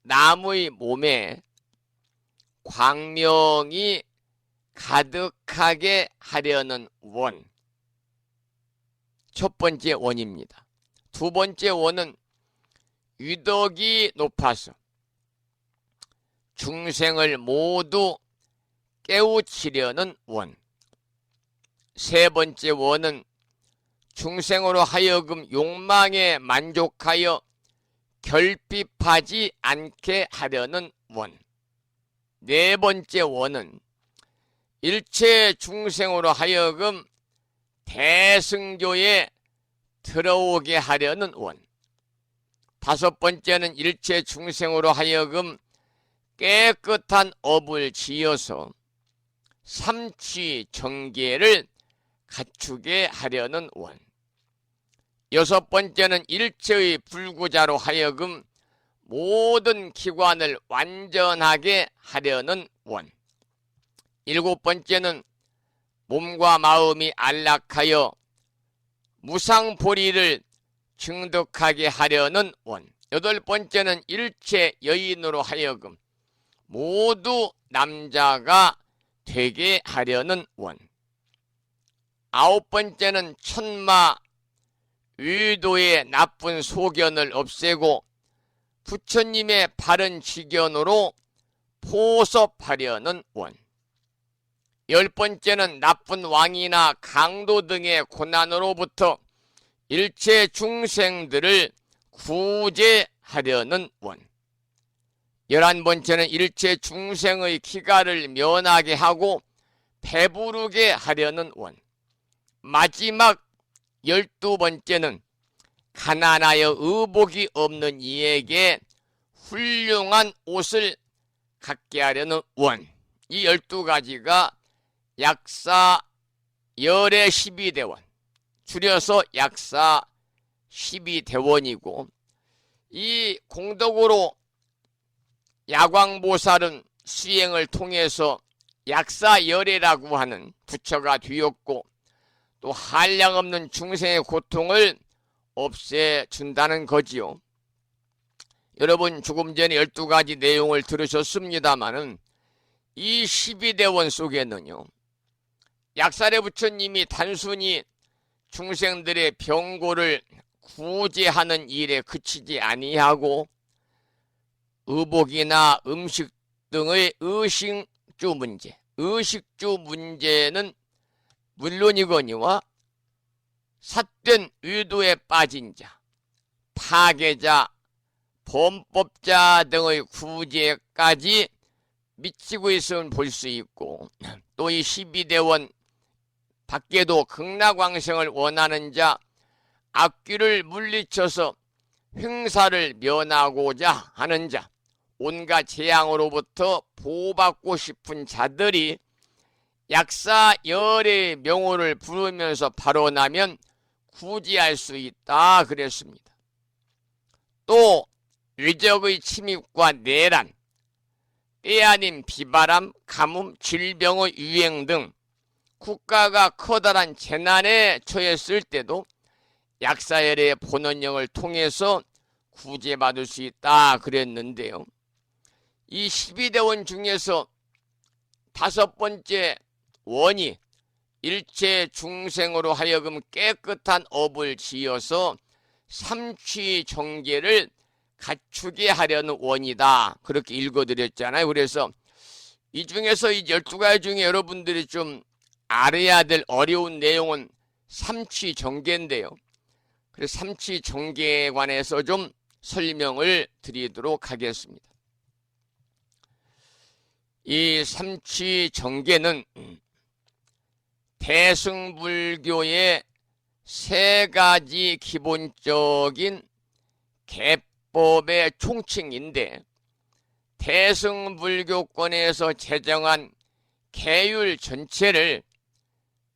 남의 몸에 광명이 가득하게 하려는 원. 첫 번째 원입니다. 두 번째 원은 유덕이 높아서 중생을 모두 깨우치려는 원. 세 번째 원은 중생으로 하여금 욕망에 만족하여 결핍하지 않게 하려는 원. 네 번째 원은 일체 중생으로 하여금 대승교에 들어오게 하려는 원. 다섯 번째는 일체 중생으로 하여금 깨끗한 업을 지어서 삼취 정계를 갖추게 하려는 원. 여섯 번째는 일체의 불구자로 하여금 모든 기관을 완전하게 하려는 원. 일곱 번째는 몸과 마음이 안락하여 무상보리를 증득하게 하려는 원. 여덟 번째는 일체 여인으로 하여금 모두 남자가 되게 하려는 원. 아홉 번째는 천마 의도의 나쁜 소견을 없애고 부처님의 바른 지견으로 포섭하려는 원. 열 번째는 나쁜 왕이나 강도 등의 고난으로부터 일체 중생들을 구제하려는 원. 11번째는 일체 중생의 기가를 면하게 하고 배부르게 하려는 원. 마지막 12번째는 가난하여 의복이 없는 이에게 훌륭한 옷을 갖게 하려는 원. 이 12가지가 약사 열의 12대원, 줄여서 약사 12대원이고, 이 공덕으로 야광보살은 수행을 통해서 약사열애라고 하는 부처가 되었고, 또 한량없는 중생의 고통을 없애준다는 거지요. 여러분 조금 전에 12가지 내용을 들으셨습니다마는 이 12대원 속에는요, 약사의 부처님이 단순히 중생들의 병고를 구제하는 일에 그치지 아니하고 의복이나 음식 등의 의식주 문제는 물론이거니와 삿된 의도에 빠진 자, 파괴자, 범법자 등의 구제까지 미치고 있음을 볼 수 있고, 또 이 12대원 밖에도 극락왕생을 원하는 자, 악귀를 물리쳐서 횡사를 면하고자 하는 자, 온갖 재앙으로부터 보호받고 싶은 자들이 약사열의 명호를 부르면서 발언하면 구제할 수 있다 그랬습니다. 또 외적의 침입과 내란, 때 아닌 비바람, 가뭄, 질병의 유행 등 국가가 커다란 재난에 처했을 때도 약사열의 본원령을 통해서 구제받을 수 있다 그랬는데요. 이 12대원 중에서 다섯 번째 원이 일체 중생으로 하여금 깨끗한 업을 지어서 삼취 정계를 갖추게 하려는 원이다, 그렇게 읽어드렸잖아요. 그래서 이 중에서 이 12가지 중에 여러분들이 좀 알아야 될 어려운 내용은 삼취 정계인데요. 그래서 삼취 정계에 관해서 좀 설명을 드리도록 하겠습니다. 이 삼취 정계는 대승불교의 세 가지 기본적인 개법의 총칭인데, 대승불교권에서 제정한 계율 전체를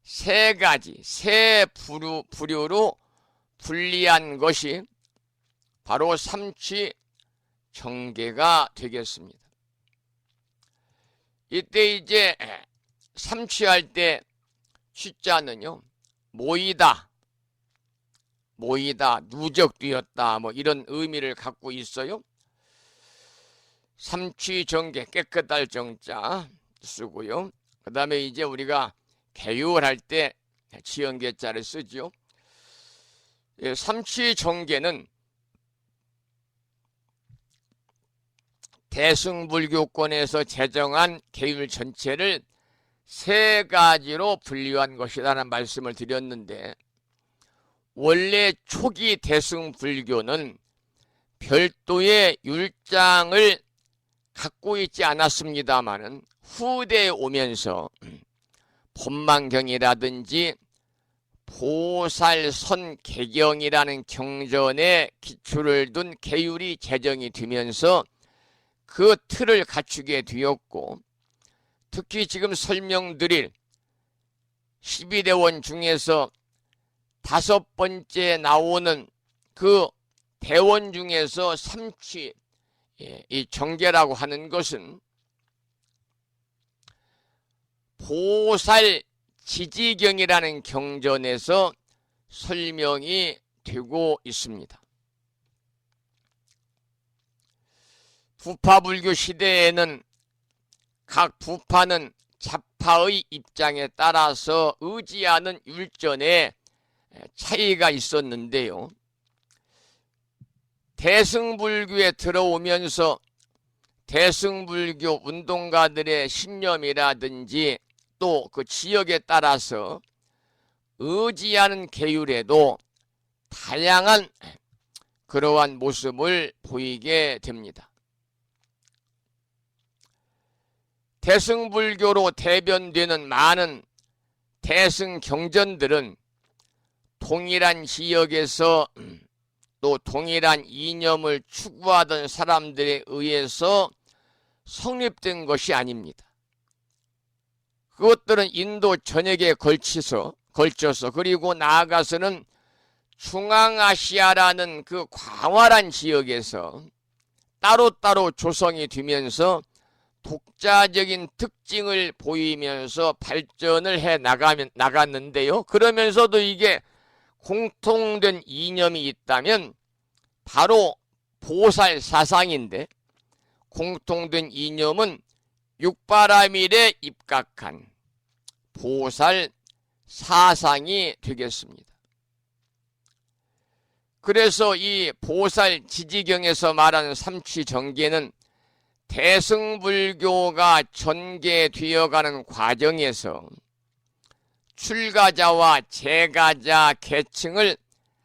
세 가지, 세 부류로 분리한 것이 바로 삼취 정계가 되겠습니다. 이때 이제 삼취할 때 취자는요, 모이다, 누적되었다, 뭐 이런 의미를 갖고 있어요. 삼취 정계, 깨끗할 정자 쓰고요. 그 다음에 이제 우리가 개유할 때 지연계자를 쓰죠. 삼취 정계는 대승불교권에서 제정한 계율 전체를 세 가지로 분류한 것이라는 말씀을 드렸는데, 원래 초기 대승불교는 별도의 율장을 갖고 있지 않았습니다마는 후대에 오면서 법망경이라든지 보살선계경이라는 경전에 기초를 둔 계율이 제정이 되면서 그 틀을 갖추게 되었고, 특히 지금 설명드릴 12대원 중에서 5번째 나오는 그 대원 중에서 삼취, 이 정계라고 하는 것은 보살 지지경이라는 경전에서 설명이 되고 있습니다. 부파불교 시대에는 각 부파는 자파의 입장에 따라서 의지하는 율전에 차이가 있었는데요. 대승불교에 들어오면서 대승불교 운동가들의 신념이라든지 또 그 지역에 따라서 의지하는 계율에도 다양한 그러한 모습을 보이게 됩니다. 대승불교로 대변되는 많은 대승경전들은 동일한 지역에서 또 동일한 이념을 추구하던 사람들에 의해서 성립된 것이 아닙니다. 그것들은 인도 전역에 걸쳐서 그리고 나아가서는 중앙아시아라는 그 광활한 지역에서 따로따로 조성이 되면서 독자적인 특징을 보이면서 발전을 해 나갔는데요. 그러면서도 이게 공통된 이념이 있다면 바로 보살 사상인데, 공통된 이념은 육바라밀에 입각한 보살 사상이 되겠습니다. 그래서 이 보살 지지경에서 말하는 삼취 정계는 대승불교가 전개되어가는 과정에서 출가자와 재가자 계층을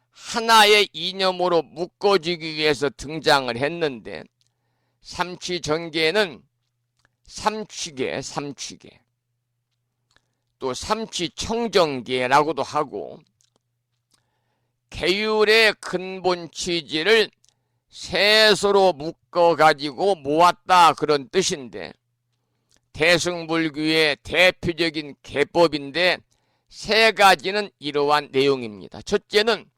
하나의 이념으로 묶어주기 위해서 등장을 했는데, 삼취 정계는 삼취계, 또 삼취 청정계라고도 하고, 계율의 근본 취지를 셋으로 묶어가지고 모았다, 그런 뜻인데, 대승불교의 대표적인 계법인데 세 가지는 이러한 내용입니다. 첫째는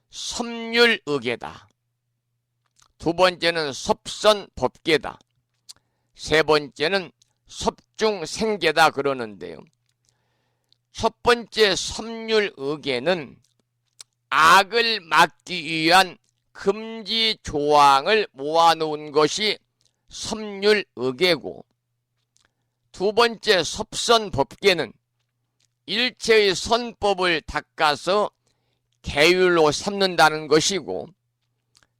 섭률의계다. 두 번째는 섭선법계다. 세 번째는 섭중생계다 그러는데요. 첫 번째 섭률의계는 악을 막기 위한 금지 조항을 모아놓은 것이 섭률의계고, 두 번째 섭선법계는 일체의 선법을 닦아서 계율로 삼는다는 것이고,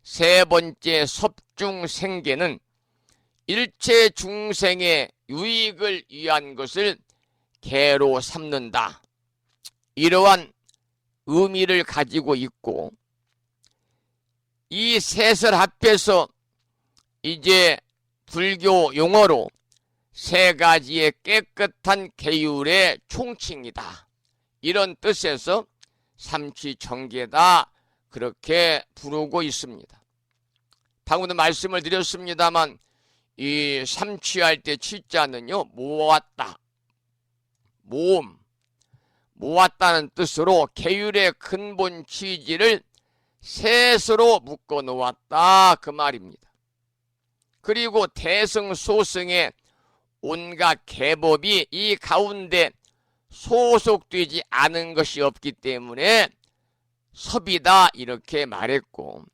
세 번째 섭중생계는 일체 중생의 유익을 위한 것을 계로 삼는다, 이러한 의미를 가지고 있고, 이 셋을 합해서 이제 불교 용어로 세 가지의 깨끗한 계율의 총칭이다, 이런 뜻에서 삼취 정계다, 그렇게 부르고 있습니다. 방금도 말씀을 드렸습니다만 이 삼취할 때 취자는요, 모았다, 모음, 모았다는 뜻으로 계율의 근본 취지를 셋으로 묶어 놓았다 그 말입니다. 그리고 대승소승의 온갖 계법이 이 가운데 소속되지 않은 것이 없기 때문에 섭이다 이렇게 말했고,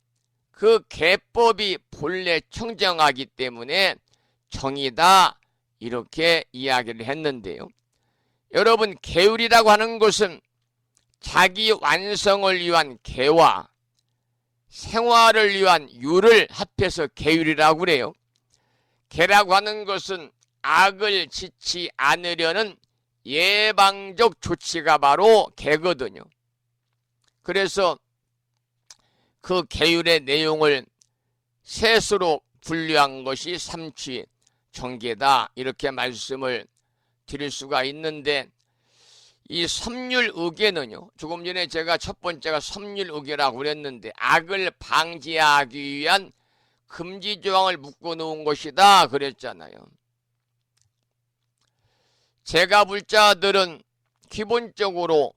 그 계법이 본래 청정하기 때문에 정이다 이렇게 이야기를 했는데요. 여러분, 계율이라고 하는 것은 자기 완성을 위한 계와 생활을 위한 율을 합해서 계율이라고 그래요. 계라고 하는 것은 악을 짓지 않으려는 예방적 조치가 바로 계거든요. 그래서 그 계율의 내용을 셋으로 분류한 것이 삼취 정계다 이렇게 말씀을 드릴 수가 있는데, 이 섬율의계는요, 조금 전에 제가 첫 번째가 섬율의계라고 그랬는데 악을 방지하기 위한 금지조항을 묶어놓은 것이다 그랬잖아요. 제가불자들은 기본적으로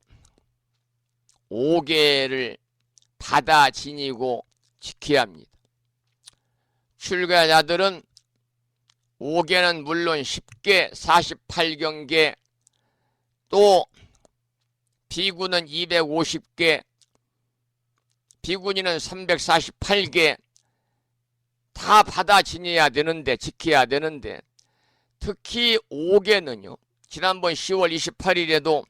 5계를 받아 지니고 지켜야 합니다. 출가자들은 5계는 물론 10계, 48경계, 또 비구는 250계, 비구니는 348계 다 받아 지내야 되는데, 지켜야 되는데, 특히 5계는요, 지난번 10월 28일에도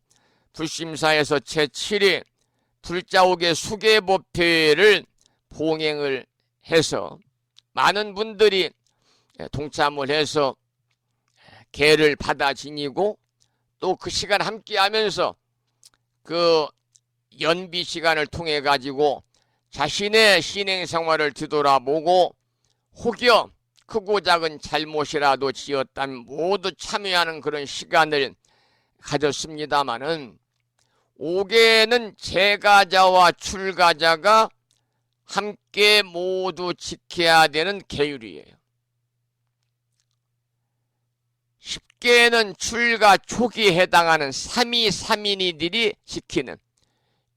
불심사에서 제7회 불자옥의 수계법회를 봉행을 해서 많은 분들이 동참을 해서 계를 받아 지니고, 또 그 시간 함께 하면서 그 연비 시간을 통해 가지고 자신의 신행 생활을 뒤돌아보고 혹여 크고 작은 잘못이라도 지었다면 모두 참여하는 그런 시간을 가졌습니다마는, 5계는 제가자와 출가자가 함께 모두 지켜야 되는 계율이에요. 10계는 출가 초기에 해당하는 3위3인이들이 지키는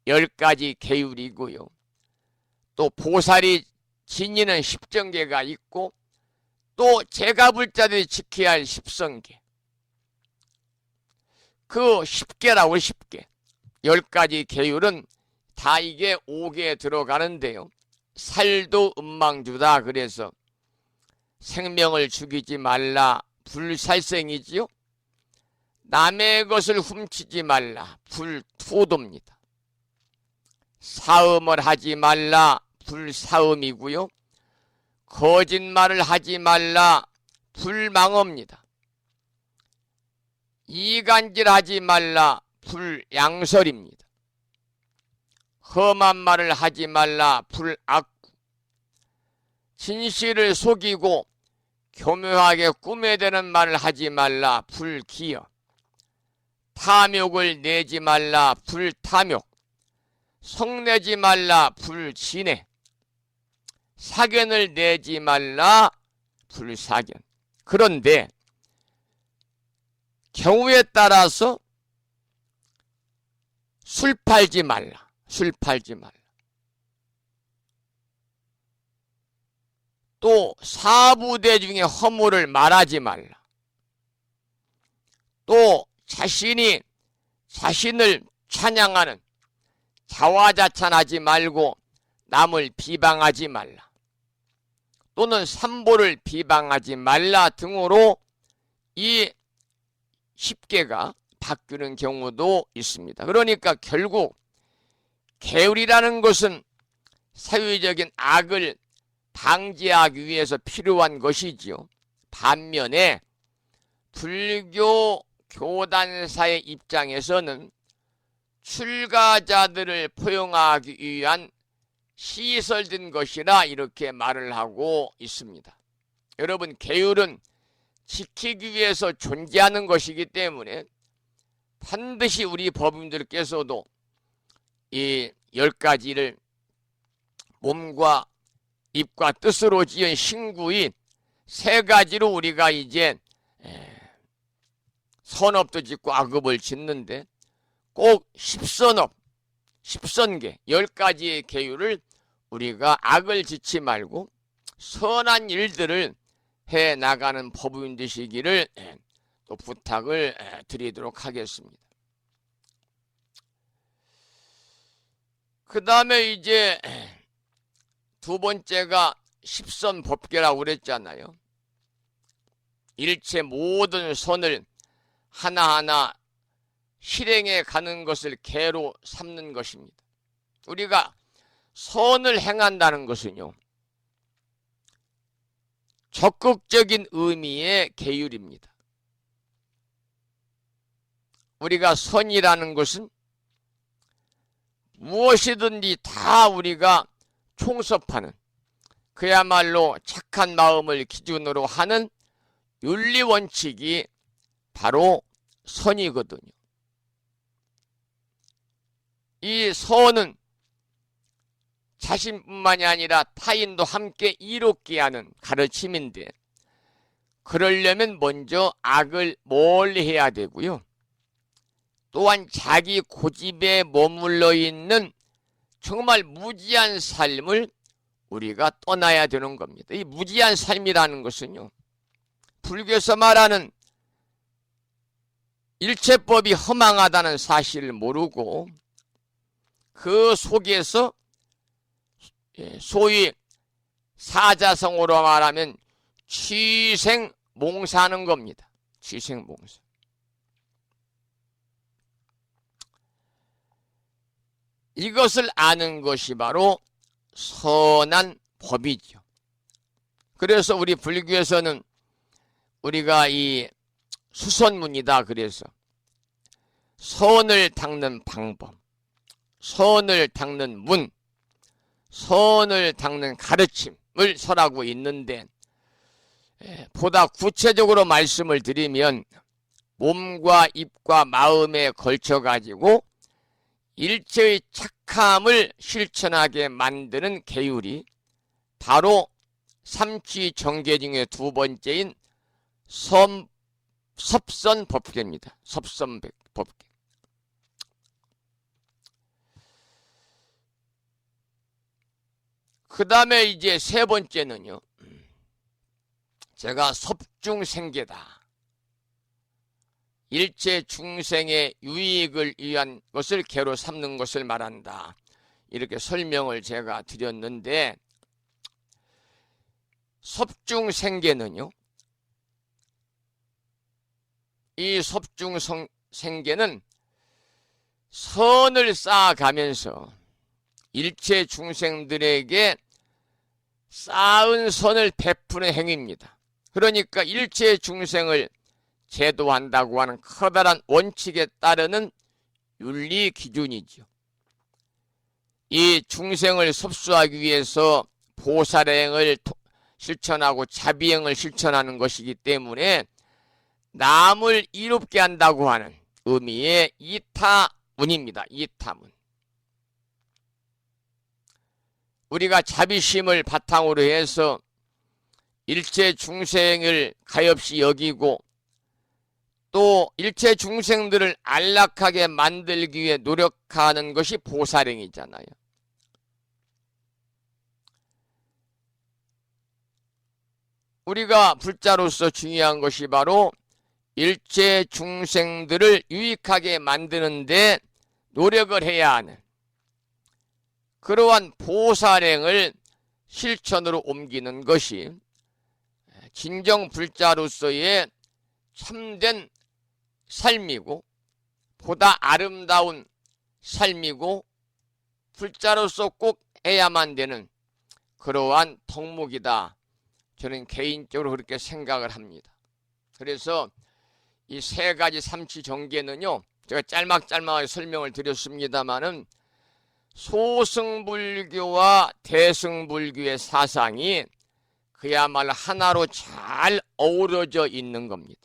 10가지 계율이고요. 또 보살이 지니는 10정계가 있고, 또 제가불자들이 지켜야 할 10성계, 그 10계라고 10계 10가지 계율은 다 이게 5계에 들어가는데요. 살도 음망주다 그래서 생명을 죽이지 말라 불살생이지요. 남의 것을 훔치지 말라 불토도입니다. 사음을 하지 말라 불사음이고요. 거짓말을 하지 말라 불망언입니다. 이간질하지 말라 불양설입니다. 험한 말을 하지 말라 불악구, 진실을 속이고 교묘하게 꾸며대는 말을 하지 말라 불기여, 탐욕을 내지 말라 불탐욕, 성내지 말라 불진해, 사견을 내지 말라 불사견. 그런데 경우에 따라서 술 팔지 말라, 술 팔지 말라. 또 사부대 중에 허물을 말하지 말라. 또 자신을 찬양하는 자화자찬하지 말고 남을 비방하지 말라. 또는 삼보를 비방하지 말라 등으로 이 10계가 바뀌는 경우도 있습니다. 그러니까 결국 계율이라는 것은 사회적인 악을 방지하기 위해서 필요한 것이지요. 반면에 불교 교단사의 입장에서는 출가자들을 포용하기 위한 시설된 것이라 이렇게 말을 하고 있습니다. 여러분, 계율은 지키기 위해서 존재하는 것이기 때문에 반드시 우리 법인들께서도 이 10가지를 몸과 입과 뜻으로 지은 신구인 3가지로 우리가 이제 선업도 짓고 악업을 짓는데, 꼭 십선업, 십선계, 10가지의 계율을 우리가 악을 짓지 말고 선한 일들을 해 나가는 법인 되시기를 또 부탁을 드리도록 하겠습니다. 그 다음에 이제 두 번째가 십선법계라고 그랬잖아요. 일체 모든 선을 하나하나 실행해 가는 것을 계로 삼는 것입니다. 우리가 선을 행한다는 것은요, 적극적인 의미의 계율입니다. 우리가 선이라는 것은 무엇이든지 다 우리가 총섭하는, 그야말로 착한 마음을 기준으로 하는 윤리 원칙이 바로 선이거든요. 이 선은 자신뿐만이 아니라 타인도 함께 이롭게 하는 가르침인데, 그러려면 먼저 악을 멀리 해야 되고요. 또한 자기 고집에 머물러 있는 정말 무지한 삶을 우리가 떠나야 되는 겁니다. 이 무지한 삶이라는 것은요, 불교에서 말하는 일체법이 허망하다는 사실을 모르고 그 속에서 소위 사자성어로 말하면 취생몽사하는 겁니다. 취생몽사. 이것을 아는 것이 바로 선한 법이죠. 그래서 우리 불교에서는 우리가 이 수선문이다 그래서 선을 닦는 방법, 선을 닦는 문, 선을 닦는 가르침을 설하고 있는데, 보다 구체적으로 말씀을 드리면 몸과 입과 마음에 걸쳐가지고 일체의 착함을 실천하게 만드는 계율이 바로 삼취정계 중에 두 번째인 섭선법계입니다. 섭선법계. 그 다음에 이제 세 번째는요, 제가 섭중생계다. 일체 중생의 유익을 위한 것을 계로 삼는 것을 말한다. 이렇게 설명을 제가 드렸는데, 섭중생계는요, 이 섭중생계는 선을 쌓아가면서 일체 중생들에게 쌓은 선을 베푸는 행위입니다. 그러니까 일체 중생을 제도한다고 하는 커다란 원칙에 따르는 윤리 기준이죠. 이 중생을 섭수하기 위해서 보살행을 실천하고 자비행을 실천하는 것이기 때문에 남을 이롭게 한다고 하는 의미의 이타문입니다. 이타문. 우리가 자비심을 바탕으로 해서 일체 중생을 가엾이 여기고 또 일체 중생들을 안락하게 만들기 위해 노력하는 것이 보살행이잖아요. 우리가 불자로서 중요한 것이 바로 일체 중생들을 유익하게 만드는데 노력을 해야 하는 그러한 보살행을 실천으로 옮기는 것이 진정 불자로서의 참된 삶이고 보다 아름다운 삶이고 불자로서 꼭 해야만 되는 그러한 덕목이다. 저는 개인적으로 그렇게 생각을 합니다. 그래서 이 세 가지 삼취정계는요, 제가 짤막짤막하게 설명을 드렸습니다마는 소승불교와 대승불교의 사상이 그야말로 하나로 잘 어우러져 있는 겁니다.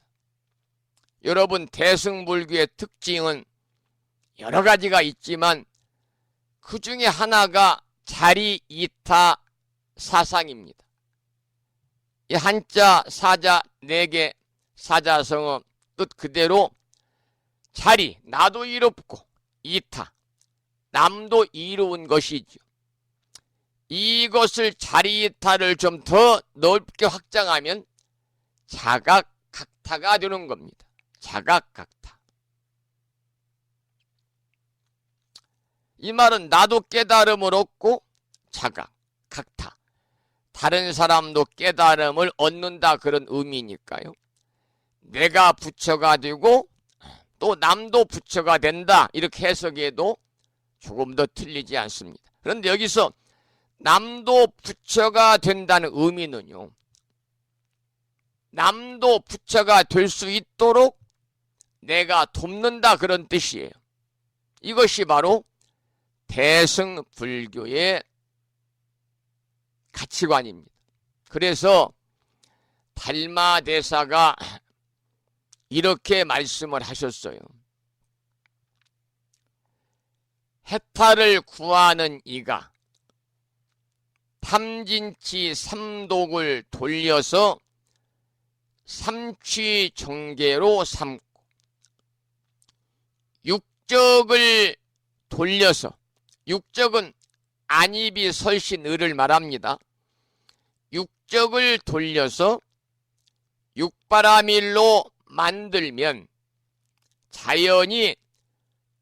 여러분, 대승불교의 특징은 여러 가지가 있지만 그 중에 하나가 자리이타 사상입니다. 이 한자, 사자, 4개 사자성어 뜻 그대로 자리, 나도 이롭고 이타, 남도 이루은 것이죠. 이것을 자리이타를 좀 더 넓게 확장하면 자각각타가 되는 겁니다. 자각각타. 이 말은 나도 깨달음을 얻고 자각, 각타. 다른 사람도 깨달음을 얻는다 그런 의미니까요. 내가 부처가 되고 또 남도 부처가 된다 이렇게 해석해도 조금 더 틀리지 않습니다. 그런데 여기서 남도 부처가 된다는 의미는요, 남도 부처가 될 수 있도록 내가 돕는다 그런 뜻이에요. 이것이 바로 대승불교의 가치관입니다. 그래서 달마대사가 이렇게 말씀을 하셨어요. 해탈을 구하는 이가 탐진치 삼독을 돌려서 삼취정계로 삼고 육적을 돌려서, 육적은 안입이 설신 을을 말합니다. 육적을 돌려서 육바라밀로 만들면 자연히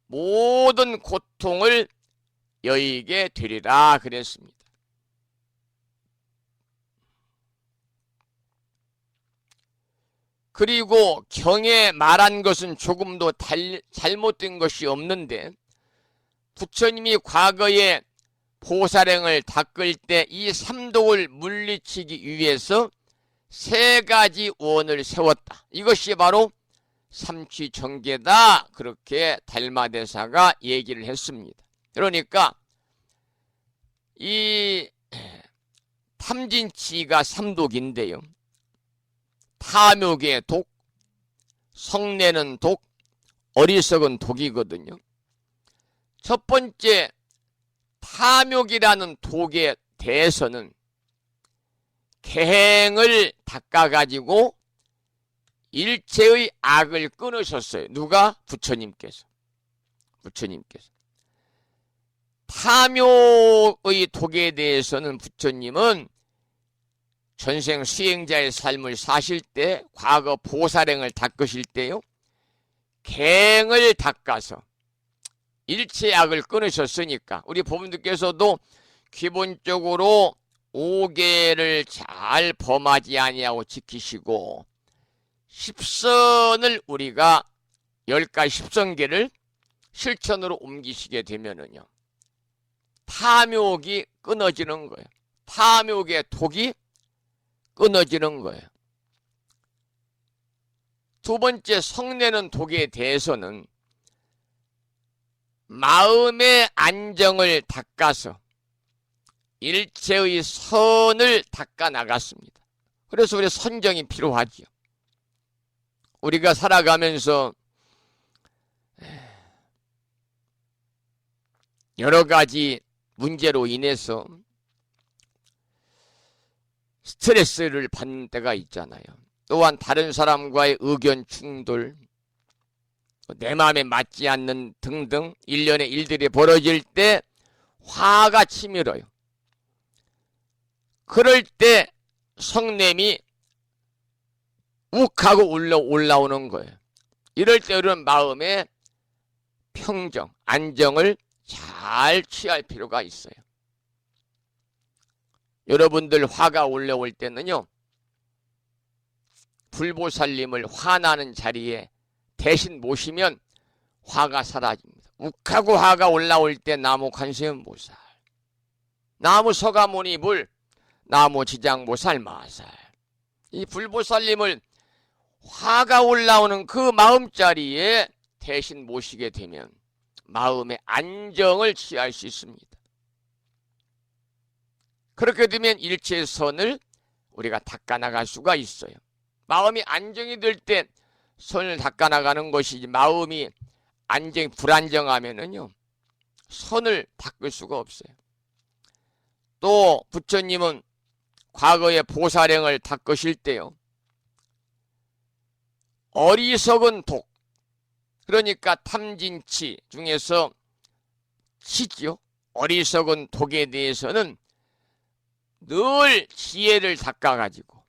모든 고통을 여의게 되리라 그랬습니다. 그리고 경에 말한 것은 조금도 잘못된 것이 없는데, 부처님이 과거에 보살행을 닦을 때 이 삼독을 물리치기 위해서 세 가지 원을 세웠다. 이것이 바로 삼취정계다. 그렇게 달마대사가 얘기를 했습니다. 그러니까 이 탐진치가 삼독인데요, 탐욕의 독, 성내는 독, 어리석은 독이거든요. 첫 번째 탐욕이라는 독에 대해서는 계행을 닦아가지고 일체의 악을 끊으셨어요. 누가? 부처님께서. 탐욕의 독에 대해서는 부처님은 전생 수행자의 삶을 사실 때, 과거 보살행을 닦으실 때요, 계행을 닦아서 일체 악을 끊으셨으니까 우리 법문들께서도 기본적으로 5계를 잘 범하지 아니하고 지키시고, 십선을 우리가 10가지 십선계를 실천으로 옮기시게 되면은요, 탐욕이 끊어지는 거예요. 탐욕의 독이 끊어지는 거예요. 두 번째, 성내는 독에 대해서는 마음의 안정을 닦아서 일체의 선을 닦아 나갔습니다. 그래서 우리 선정이 필요하지요. 우리가 살아가면서 여러 가지 문제로 인해서 스트레스를 받는 때가 있잖아요. 또한 다른 사람과의 의견 충돌, 내 마음에 맞지 않는 등등 일련의 일들이 벌어질 때 화가 치밀어요. 그럴 때 성냄이 욱하고 올라오는 거예요. 이럴 때 우리는 마음의 평정, 안정을 잘 취할 필요가 있어요. 여러분들 화가 올라올 때는요, 불보살님을 화나는 자리에 대신 모시면 화가 사라집니다. 욱하고 화가 올라올 때 나무 관세음보살, 나무 서가모니불, 나무 지장보살 마살, 이 불보살님을 화가 올라오는 그 마음자리에 대신 모시게 되면 마음의 안정을 취할 수 있습니다. 그렇게 되면 일체의 선을 우리가 닦아나갈 수가 있어요. 마음이 안정이 될 때 선을 닦아나가는 것이지, 마음이 불안정하면은요, 선을 닦을 수가 없어요. 또 부처님은 과거에 보살행을 닦으실 때요, 어리석은 독, 그러니까 탐진치 중에서 치지요. 어리석은 독에 대해서는 늘 지혜를 닦아가지고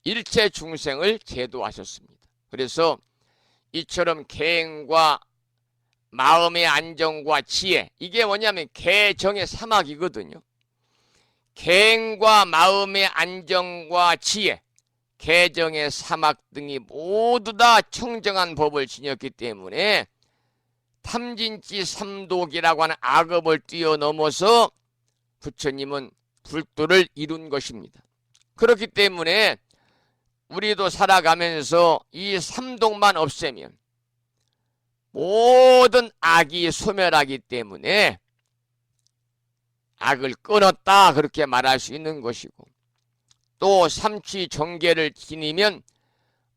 일체 중생을 제도하셨습니다. 그래서 이처럼 계행과 마음의 안정과 지혜, 이게 뭐냐면 개정의 사막이거든요. 계행과 마음의 안정과 지혜, 개정의 사막 등이 모두 다 청정한 법을 지녔기 때문에 탐진치 삼독이라고 하는 악업을 뛰어넘어서 부처님은 불도를 이룬 것입니다. 그렇기 때문에 우리도 살아가면서 이 삼독만 없애면 모든 악이 소멸하기 때문에 악을 끊었다 그렇게 말할 수 있는 것이고, 또 삼치 정계를 지니면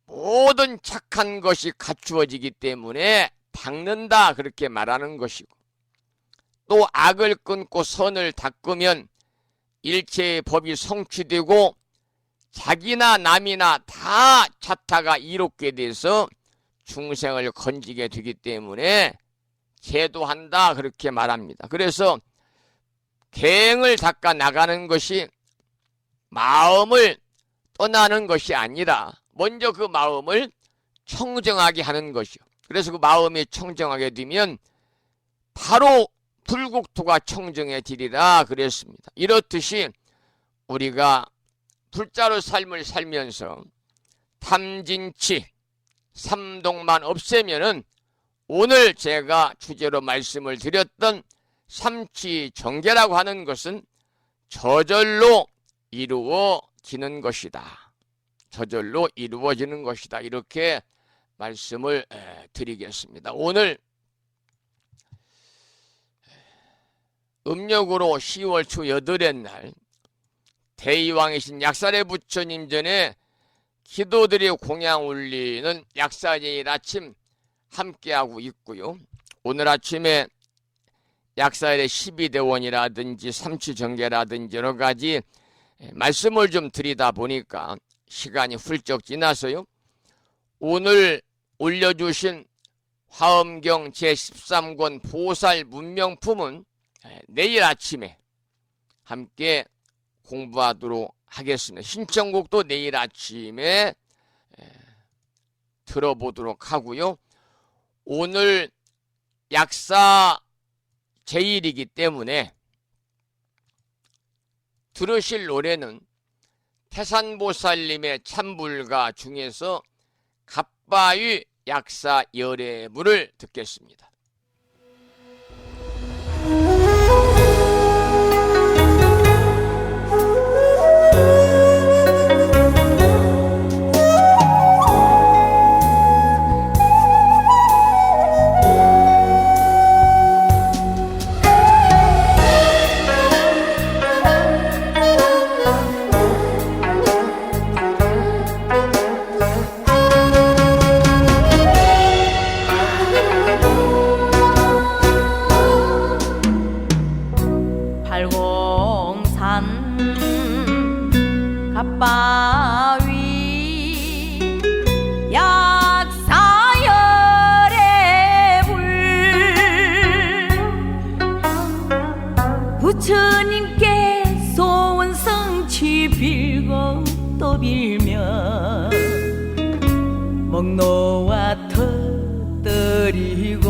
모든 착한 것이 갖추어지기 때문에 닦는다 그렇게 말하는 것이고, 또 악을 끊고 선을 닦으면 일체의 법이 성취되고 자기나 남이나 다 자타가 이롭게 돼서 중생을 건지게 되기 때문에 제도한다 그렇게 말합니다. 그래서 계행을 닦아 나가는 것이 마음을 떠나는 것이 아니라 먼저 그 마음을 청정하게 하는 것이요. 그래서 그 마음이 청정하게 되면 바로 불국토가 청정해지리라 그랬습니다. 이렇듯이 우리가 불자로 삶을 살면서 탐진치 삼독만 없애면은 오늘 제가 주제로 말씀을 드렸던 삼치 정계라고 하는 것은 저절로 이루어지는 것이다. 저절로 이루어지는 것이다. 이렇게 말씀을 드리겠습니다. 오늘 음력으로 10월 초 8의 날 대의왕이신 약살의 부처님 전에 기도드려 공양 올리는 약사제일 아침 함께하고 있고요. 오늘 아침에 약사일의 12대원이라든지 삼치정계라든지 여러 가지 말씀을 좀 드리다 보니까 시간이 훌쩍 지나서요. 오늘 올려주신 화엄경 제13권 보살 문명품은 내일 아침에 함께 공부하도록 하겠습니다. 신청곡도 내일 아침에 들어보도록 하고요. 오늘 약사 제일이기 때문에 들으실 노래는 태산보살님의 참불가 중에서 갑바위 약사 열애물을 듣겠습니다. 발공산 갑바위 약사열의 불 부처님께 소원성취 빌고 또 빌면 먹노와 터뜨리고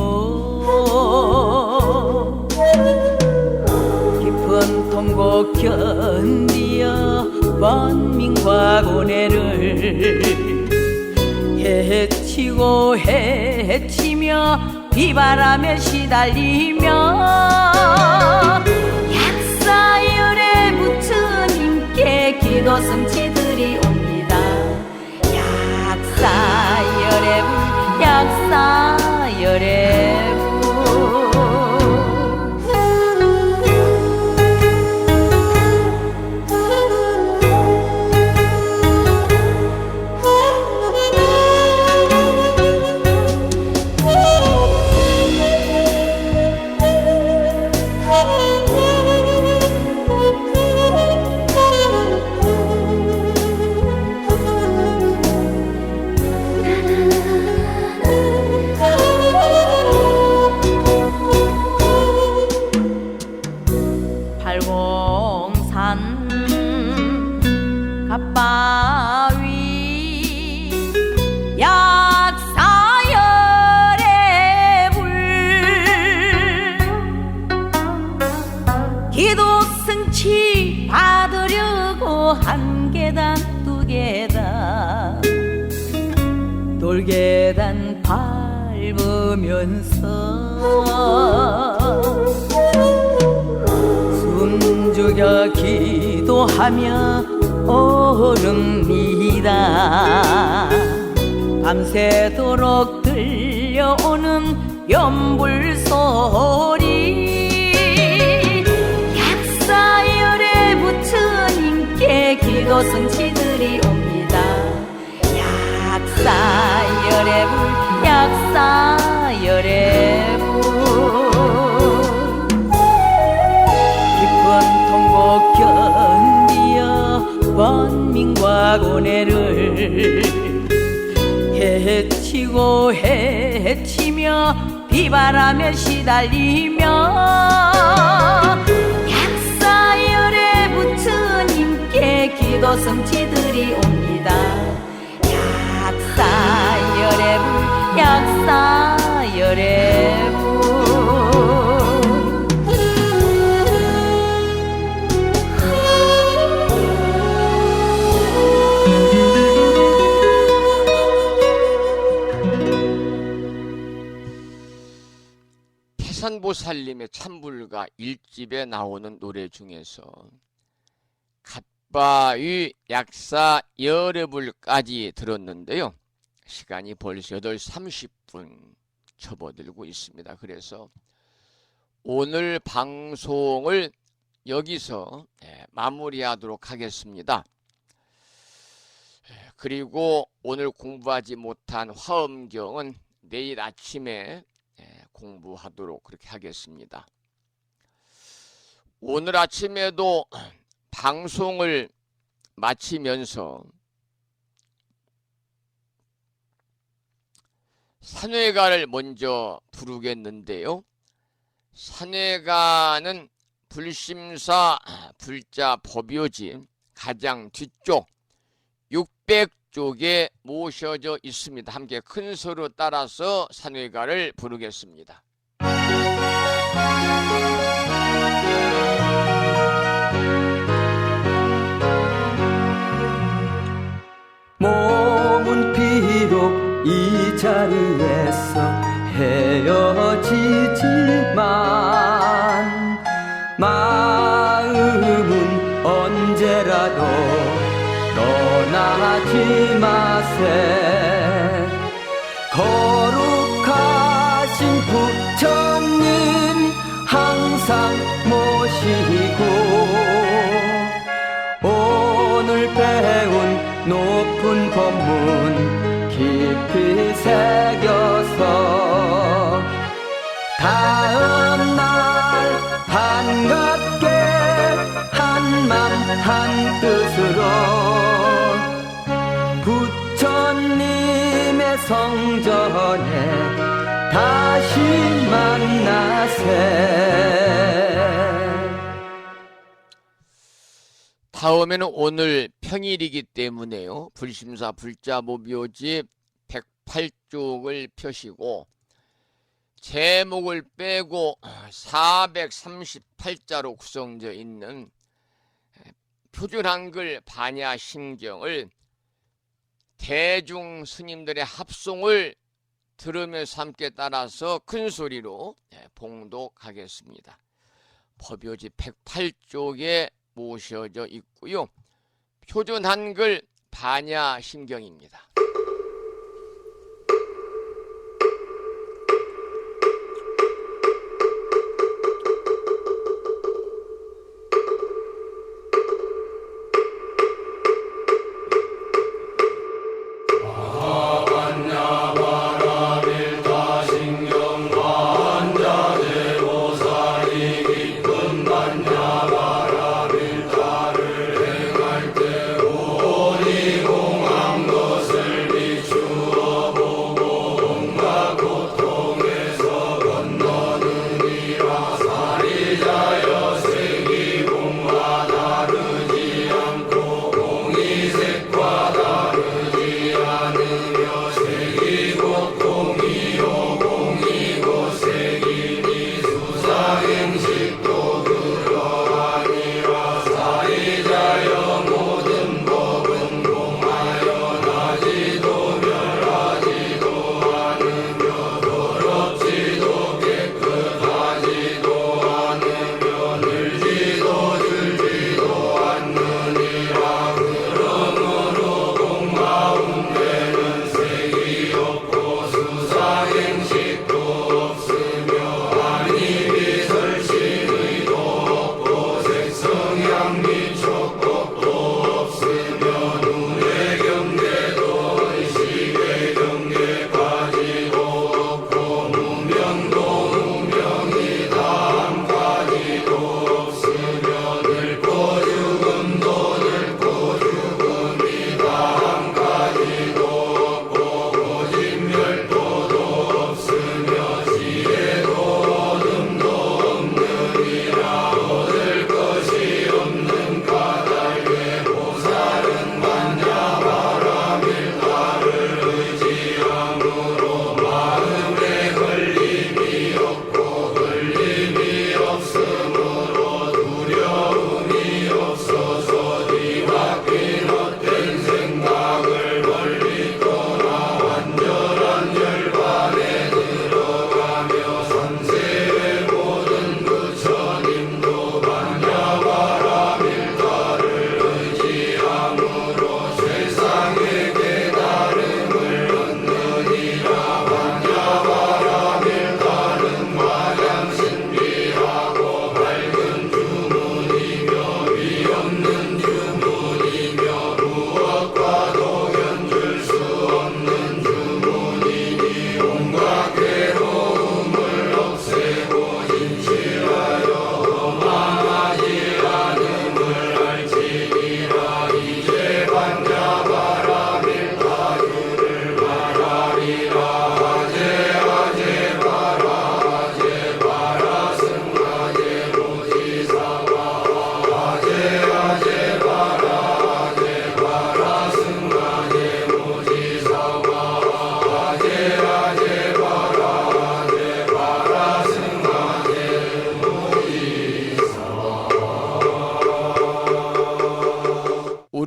깊은 통곡 견디어 번민과 고뇌를 해치고 해치며 비바람에 시달리며 약사열의 부처님께 기도 성취드리옵니다. 약사열의 불 약사열의 불 갓바위 약사열의 불 기도 승치 받으려고 한 계단 두 계단 돌계단 밟으면서 숨죽여 기도하며 오릅니다. 밤새도록 들려오는 연불 소리 약사열의 부처님께 기도 성취들이 옵니다. 약사열의 불 약사열의 불 깊은 통곡 견디어 번민과 고뇌를 헤치고 헤치며 비바람에 시달리며 약사열의 부처님께 기도 성취들이 옵니다. 약사열의 불 약사열의 불 태산보살님의 참불가 1집에 나오는 노래 중에서 갓바위 약사 열애불까지 들었는데요. 시간이 벌써 8시 30분 접어들고 있습니다. 그래서 오늘 방송을 여기서 마무리하도록 하겠습니다. 그리고 오늘 공부하지 못한 화엄경은 내일 아침에 공부하도록 그렇게 하겠습니다. 오늘 아침에도 방송을 마치면서 산회가를 먼저 부르겠는데요. 산회가는 불심사 불자 법요지 가장 뒤쪽 600쪽에 모셔져 있습니다. 함께 큰 소로 따라서 산회가를 부르겠습니다. 몸은 비록 이 자리에서 헤어지지만 마음은 언제라도 떠나지 마세. 거룩하신 부처님 항상 모시고 오늘 배운 높은 법문 깊이 새겨서 다음날 반갑게 한맘 한뜻으로 부처님의 성전에 다시 만나세. 다음에는 오늘 평일이기 때문에요. 불심사 불자법요지 108쪽을 펴시고 제목을 빼고 438자로 구성되어 있는 표준 한글 반야심경을 대중 스님들의 합송을 들으면서 함께 따라서 큰 소리로 봉독하겠습니다. 법요지 108쪽에 모셔져 있고요. 표준 한글 반야심경입니다. 것을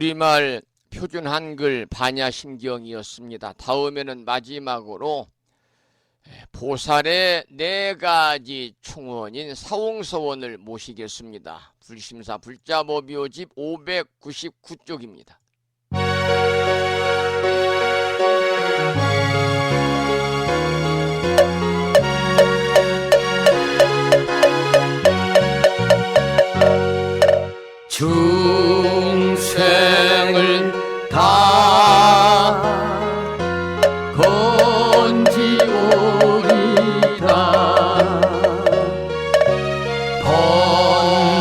우리말 표준 한글 반야심경이었습니다. 다음에는 마지막으로 보살의 4가지 충원인 사홍서원을 모시겠습니다. 불심사 불자법이오집 599쪽입니다. 중생을 다 건지오리라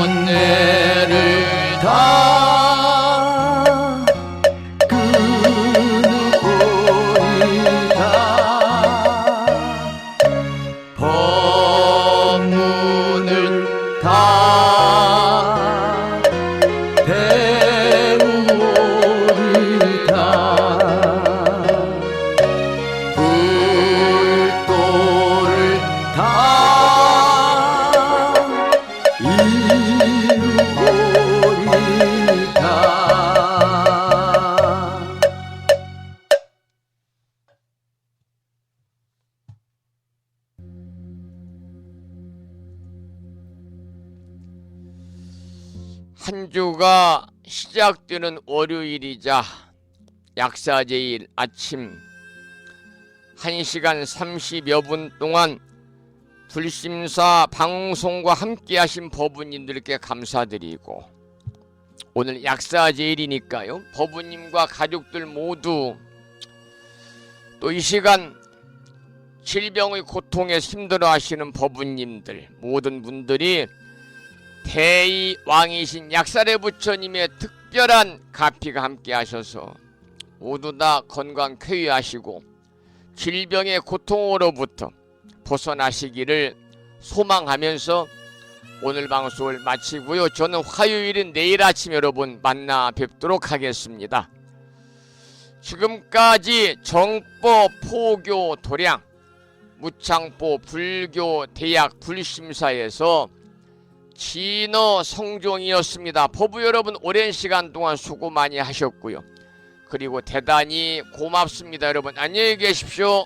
번뇌를 다 끊으오리라 법문을 다 한 주가 시작되는 월요일이자 약사제일 아침 1시간 30여 분 동안 불심사 방송과 함께 하신 법우님들께 감사드리고, 오늘 약사제일이니까요, 법우님과 가족들 모두 또 이 시간 질병의 고통에 힘들어 하시는 법우님들 모든 분들이 대의 왕이신 약사래 부처님의 특별한 가피가 함께 하셔서 모두 다 건강 쾌유하시고 질병의 고통으로부터 벗어나시기를 소망하면서 오늘 방송을 마치고요. 저는 화요일인 내일 아침 여러분 만나 뵙도록 하겠습니다. 지금까지 정법, 포교, 도량, 무창포, 불교, 대학, 불심사에서 진어 성종이었습니다. 법부 여러분 오랜 시간 동안 수고 많이 하셨고요. 그리고 대단히 고맙습니다. 여러분 안녕히 계십시오.